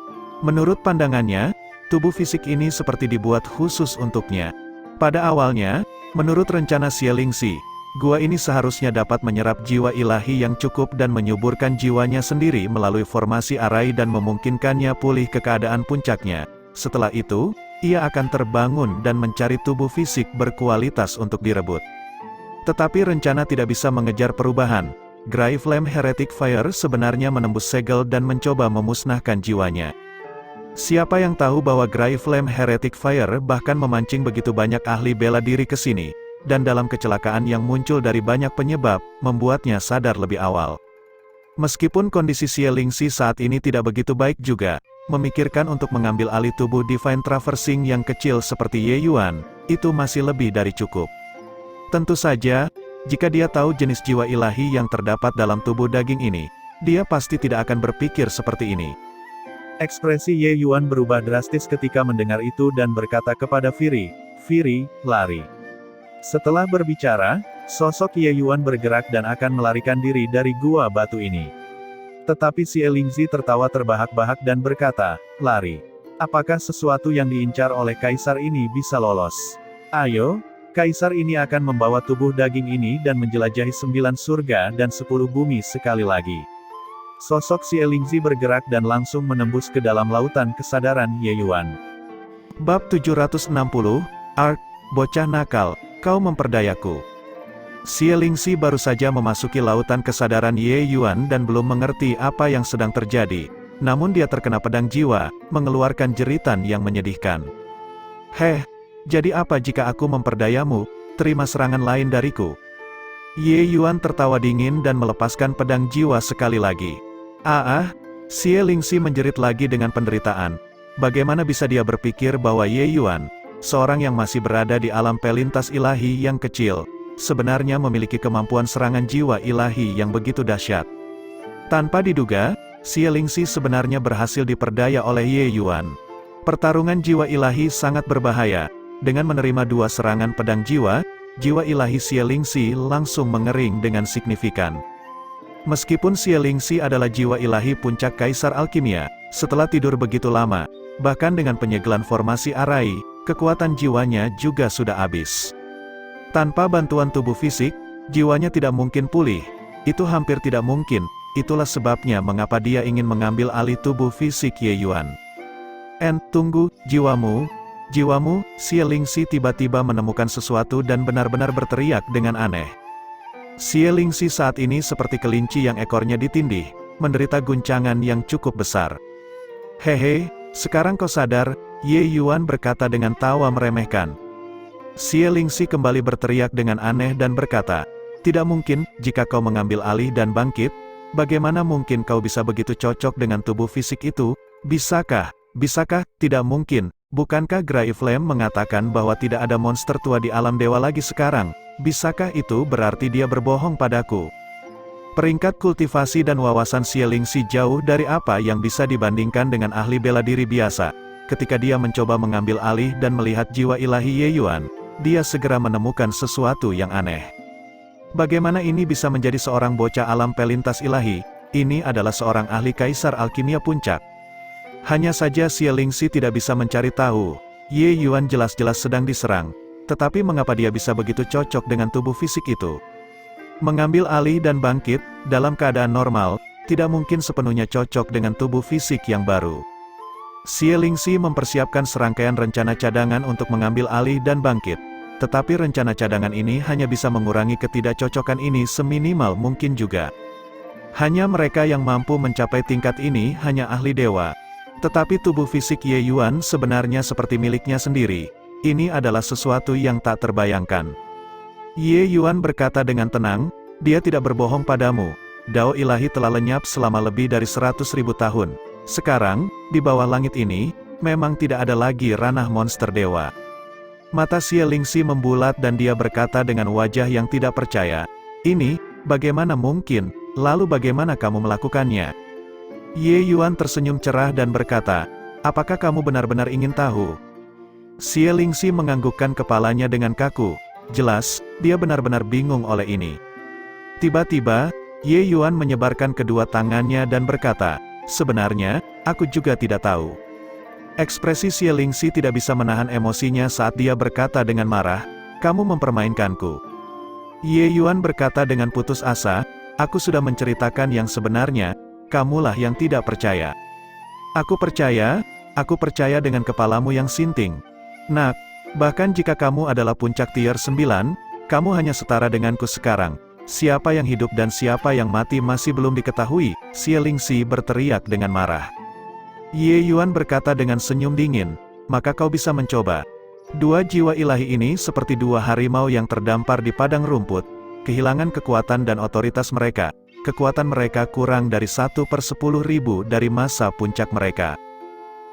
Menurut pandangannya, tubuh fisik ini seperti dibuat khusus untuknya. Pada awalnya, menurut rencana Xie Lingxi, gua ini seharusnya dapat menyerap jiwa ilahi yang cukup dan menyuburkan jiwanya sendiri melalui formasi arai dan memungkinkannya pulih ke keadaan puncaknya. Setelah itu, ia akan terbangun dan mencari tubuh fisik berkualitas untuk direbut. Tetapi rencana tidak bisa mengejar perubahan. Gray Flame Heretic Fire sebenarnya menembus segel dan mencoba memusnahkan jiwanya. Siapa yang tahu bahwa Gray Flame Heretic Fire bahkan memancing begitu banyak ahli bela diri ke sini, dan dalam kecelakaan yang muncul dari banyak penyebab, membuatnya sadar lebih awal. Meskipun kondisi Xie Lingxi saat ini tidak begitu baik juga, memikirkan untuk mengambil alih tubuh Divine Traversing yang kecil seperti Ye Yuan, itu masih lebih dari cukup. Tentu saja, jika dia tahu jenis jiwa ilahi yang terdapat dalam tubuh daging ini, dia pasti tidak akan berpikir seperti ini. Ekspresi Ye Yuan berubah drastis ketika mendengar itu dan berkata kepada Firi, "Firi, lari." Setelah berbicara, sosok Ye Yuan bergerak dan akan melarikan diri dari gua batu ini. Tetapi Xie Lingzi tertawa terbahak-bahak dan berkata, "Lari. Apakah sesuatu yang diincar oleh kaisar ini bisa lolos? Ayo, kaisar ini akan membawa tubuh daging ini dan menjelajahi 9 surga dan 10 bumi sekali lagi." Sosok Xie Lingzi bergerak dan langsung menembus ke dalam lautan kesadaran Ye Yuan. Bab 760, Ark, bocah nakal, kau memperdayaku. Xie Lingzi baru saja memasuki lautan kesadaran Ye Yuan dan belum mengerti apa yang sedang terjadi, namun dia terkena pedang jiwa, mengeluarkan jeritan yang menyedihkan. "Heh, jadi apa jika aku memperdayamu? Terima serangan lain dariku." Ye Yuan tertawa dingin dan melepaskan pedang jiwa sekali lagi. Xie Lingzi menjerit lagi dengan penderitaan. Bagaimana bisa dia berpikir bahwa Ye Yuan, seorang yang masih berada di alam pelintas ilahi yang kecil, sebenarnya memiliki kemampuan serangan jiwa ilahi yang begitu dahsyat. Tanpa diduga, Xie Lingzi sebenarnya berhasil diperdaya oleh Ye Yuan. Pertarungan jiwa ilahi sangat berbahaya. Dengan menerima 2 serangan pedang jiwa, jiwa ilahi Xie Lingzi langsung mengering dengan signifikan. Meskipun Xie Lingzi adalah jiwa ilahi puncak Kaisar Alkimia, setelah tidur begitu lama, bahkan dengan penyegelan formasi Arai, kekuatan jiwanya juga sudah habis. Tanpa bantuan tubuh fisik, jiwanya tidak mungkin pulih. Itu hampir tidak mungkin, itulah sebabnya mengapa dia ingin mengambil alih tubuh fisik Ye Yuan. Tunggu, jiwamu? Xie Lingzi tiba-tiba menemukan sesuatu dan benar-benar berteriak dengan aneh. Xie Lingzi saat ini seperti kelinci yang ekornya ditindih, menderita guncangan yang cukup besar. "Hehe, sekarang kau sadar?" Ye Yuan berkata dengan tawa meremehkan. Xie Lingzi kembali berteriak dengan aneh dan berkata, "Tidak mungkin, jika kau mengambil alih dan bangkit, bagaimana mungkin kau bisa begitu cocok dengan tubuh fisik itu? Bisakah? Tidak mungkin. Bukankah Grey Flame mengatakan bahwa tidak ada monster tua di alam dewa lagi sekarang? Bisakah itu berarti dia berbohong padaku?" Peringkat kultivasi dan wawasan Xie Lingzi jauh dari apa yang bisa dibandingkan dengan ahli bela diri biasa. Ketika dia mencoba mengambil alih dan melihat jiwa ilahi Ye Yuan, dia segera menemukan sesuatu yang aneh. Bagaimana ini bisa menjadi seorang bocah alam pelintas ilahi? Ini adalah seorang ahli Kaisar Alkimia Puncak. Hanya saja Xie Lingzi tidak bisa mencari tahu, Ye Yuan jelas-jelas sedang diserang. Tetapi mengapa dia bisa begitu cocok dengan tubuh fisik itu? Mengambil alih dan bangkit, dalam keadaan normal, tidak mungkin sepenuhnya cocok dengan tubuh fisik yang baru. Xie Lingzi mempersiapkan serangkaian rencana cadangan untuk mengambil alih dan bangkit. Tetapi rencana cadangan ini hanya bisa mengurangi ketidakcocokan ini seminimal mungkin juga. Hanya mereka yang mampu mencapai tingkat ini hanya ahli dewa. Tetapi tubuh fisik Ye Yuan sebenarnya seperti miliknya sendiri. Ini adalah sesuatu yang tak terbayangkan. Ye Yuan berkata dengan tenang, "Dia tidak berbohong padamu. Dao ilahi telah lenyap selama lebih dari 100.000 tahun. Sekarang, di bawah langit ini, memang tidak ada lagi ranah monster dewa." Mata Xie Lingzi membulat dan dia berkata dengan wajah yang tidak percaya, "Ini, bagaimana mungkin? Lalu bagaimana kamu melakukannya?" Ye Yuan tersenyum cerah dan berkata, "Apakah kamu benar-benar ingin tahu?" Xie Lingzi menganggukkan kepalanya dengan kaku. Jelas, dia benar-benar bingung oleh ini. Tiba-tiba, Ye Yuan menyebarkan kedua tangannya dan berkata, "Sebenarnya, aku juga tidak tahu." Ekspresi Xie Lingzi tidak bisa menahan emosinya saat dia berkata dengan marah, "Kamu mempermainkanku." Ye Yuan berkata dengan putus asa, "Aku sudah menceritakan yang sebenarnya, kamulah yang tidak percaya." Aku percaya dengan kepalamu yang sinting. Nak, bahkan jika kamu adalah puncak tier 9, kamu hanya setara denganku sekarang. Siapa yang hidup dan siapa yang mati masih belum diketahui, Xie Lingzi berteriak dengan marah. Ye Yuan berkata dengan senyum dingin, "Maka kau bisa mencoba." Dua jiwa ilahi ini seperti dua harimau yang terdampar di padang rumput, kehilangan kekuatan dan otoritas mereka. Kekuatan mereka kurang dari 1/10.000 dari masa puncak mereka.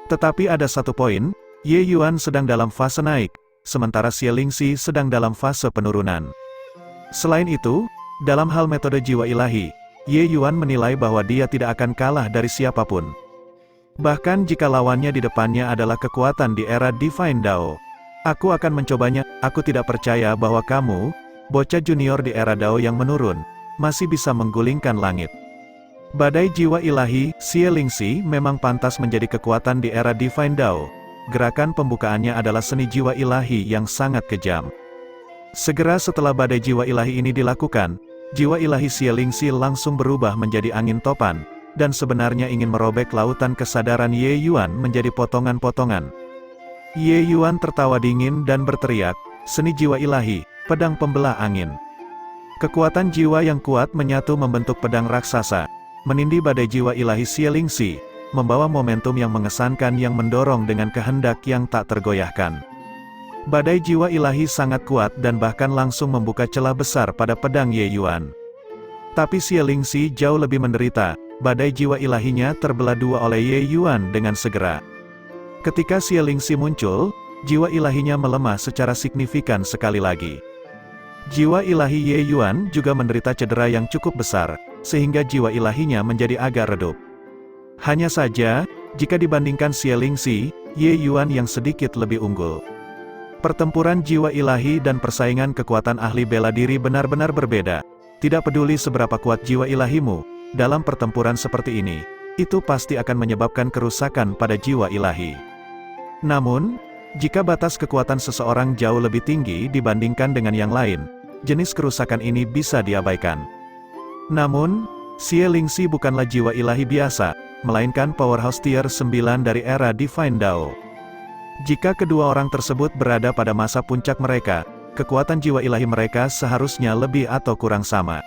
Tetapi ada satu poin, Ye Yuan sedang dalam fase naik, sementara Xie Lingxi sedang dalam fase penurunan. Selain itu, dalam hal metode jiwa ilahi, Ye Yuan menilai bahwa dia tidak akan kalah dari siapapun. Bahkan jika lawannya di depannya adalah kekuatan di era Divine Dao. Aku akan mencobanya, aku tidak percaya bahwa kamu, bocah junior di era Dao yang menurun, masih bisa menggulingkan langit. Badai jiwa ilahi, Xie Lingxi memang pantas menjadi kekuatan di era Divine Dao. Gerakan pembukaannya adalah seni jiwa ilahi yang sangat kejam. Segera setelah badai jiwa ilahi ini dilakukan, jiwa ilahi Xie Lingxi langsung berubah menjadi angin topan, dan sebenarnya ingin merobek lautan kesadaran Ye Yuan menjadi potongan-potongan. Ye Yuan tertawa dingin dan berteriak, "Seni jiwa ilahi, pedang pembelah angin." Kekuatan jiwa yang kuat menyatu membentuk pedang raksasa, menindih badai jiwa ilahi Xie Lingxi, membawa momentum yang mengesankan yang mendorong dengan kehendak yang tak tergoyahkan. Badai jiwa ilahi sangat kuat dan bahkan langsung membuka celah besar pada pedang Ye Yuan. Tapi Xie Lingxi jauh lebih menderita, badai jiwa ilahinya terbelah dua oleh Ye Yuan dengan segera. Ketika Xie Lingxi muncul, jiwa ilahinya melemah secara signifikan sekali lagi. Jiwa ilahi Ye Yuan juga menderita cedera yang cukup besar, sehingga jiwa ilahinya menjadi agak redup. Hanya saja, jika dibandingkan Xie Lingxi, Ye Yuan yang sedikit lebih unggul. Pertempuran jiwa ilahi dan persaingan kekuatan ahli bela diri benar-benar berbeda. Tidak peduli seberapa kuat jiwa ilahimu, dalam pertempuran seperti ini, itu pasti akan menyebabkan kerusakan pada jiwa ilahi. Namun, jika batas kekuatan seseorang jauh lebih tinggi dibandingkan dengan yang lain, jenis kerusakan ini bisa diabaikan. Namun, Xie Lingxi bukanlah jiwa ilahi biasa, melainkan powerhouse tier 9 dari era Divine Dao. Jika kedua orang tersebut berada pada masa puncak mereka, kekuatan jiwa ilahi mereka seharusnya lebih atau kurang sama.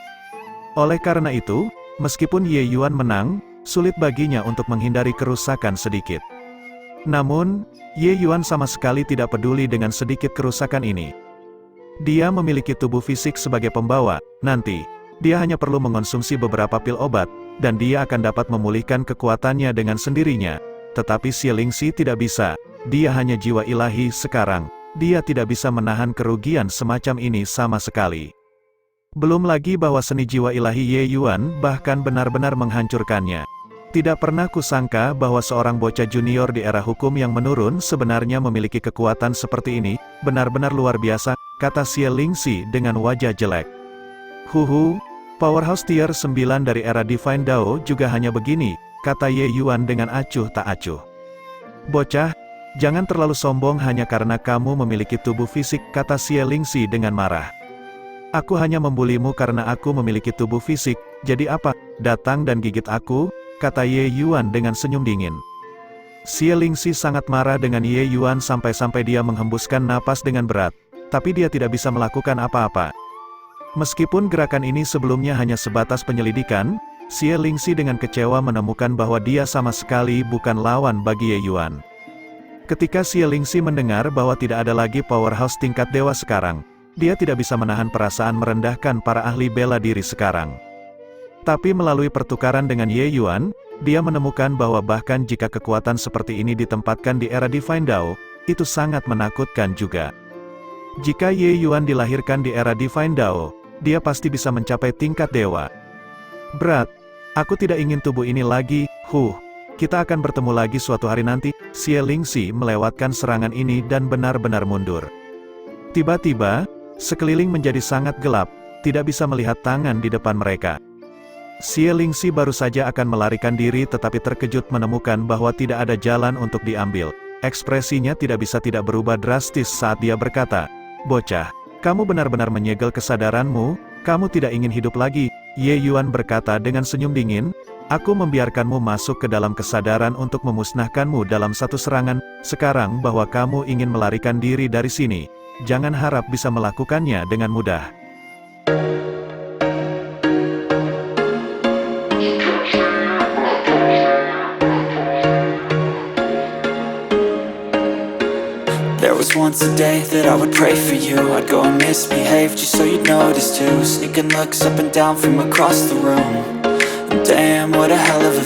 Oleh karena itu, meskipun Ye Yuan menang, sulit baginya untuk menghindari kerusakan sedikit. Namun, Ye Yuan sama sekali tidak peduli dengan sedikit kerusakan ini. Dia memiliki tubuh fisik sebagai pembawa, nanti, dia hanya perlu mengonsumsi beberapa pil obat, dan dia akan dapat memulihkan kekuatannya dengan sendirinya. Tetapi Xie Lingxi tidak bisa, dia hanya jiwa ilahi sekarang, dia tidak bisa menahan kerugian semacam ini sama sekali. Belum lagi bahwa seni jiwa ilahi Ye Yuan bahkan benar-benar menghancurkannya. Tidak pernah kusangka bahwa seorang bocah junior di era hukum yang menurun sebenarnya memiliki kekuatan seperti ini, benar-benar luar biasa, kata Xie Lingxi dengan wajah jelek. Huhu, powerhouse tier 9 dari era Divine Dao juga hanya begini, kata Ye Yuan dengan acuh tak acuh. Bocah, jangan terlalu sombong hanya karena kamu memiliki tubuh fisik, kata Xie Lingxi dengan marah. Aku hanya membulimu karena aku memiliki tubuh fisik, jadi apa, datang dan gigit aku, kata Ye Yuan dengan senyum dingin. Xie Lingxi sangat marah dengan Ye Yuan sampai-sampai dia menghembuskan napas dengan berat, tapi dia tidak bisa melakukan apa-apa. Meskipun gerakan ini sebelumnya hanya sebatas penyelidikan, Xie Lingxi dengan kecewa menemukan bahwa dia sama sekali bukan lawan bagi Ye Yuan. Ketika Xie Lingxi mendengar bahwa tidak ada lagi powerhouse tingkat dewa sekarang, dia tidak bisa menahan perasaan merendahkan para ahli bela diri sekarang. Tapi melalui pertukaran dengan Ye Yuan, dia menemukan bahwa bahkan jika kekuatan seperti ini ditempatkan di era Divine Dao, itu sangat menakutkan juga. Jika Ye Yuan dilahirkan di era Divine Dao, dia pasti bisa mencapai tingkat dewa. Berat, aku tidak ingin tubuh ini lagi, kita akan bertemu lagi suatu hari nanti. Xie Lingxi melewatkan serangan ini dan benar-benar mundur. Tiba-tiba, sekeliling menjadi sangat gelap, tidak bisa melihat tangan di depan mereka. Xie Lingxi baru saja akan melarikan diri tetapi terkejut menemukan bahwa tidak ada jalan untuk diambil. Ekspresinya tidak bisa tidak berubah drastis saat dia berkata, "Bocah, kamu benar-benar menyegel kesadaranmu, kamu tidak ingin hidup lagi." Ye Yuan berkata dengan senyum dingin, "Aku membiarkanmu masuk ke dalam kesadaran untuk memusnahkanmu dalam satu serangan, sekarang bahwa kamu ingin melarikan diri dari sini, jangan harap bisa melakukannya dengan mudah." There was once a day that I would pray for you. I'd go and misbehave just so you'd notice too. Sneaking looks up and down from across the room. And damn, what a hell of a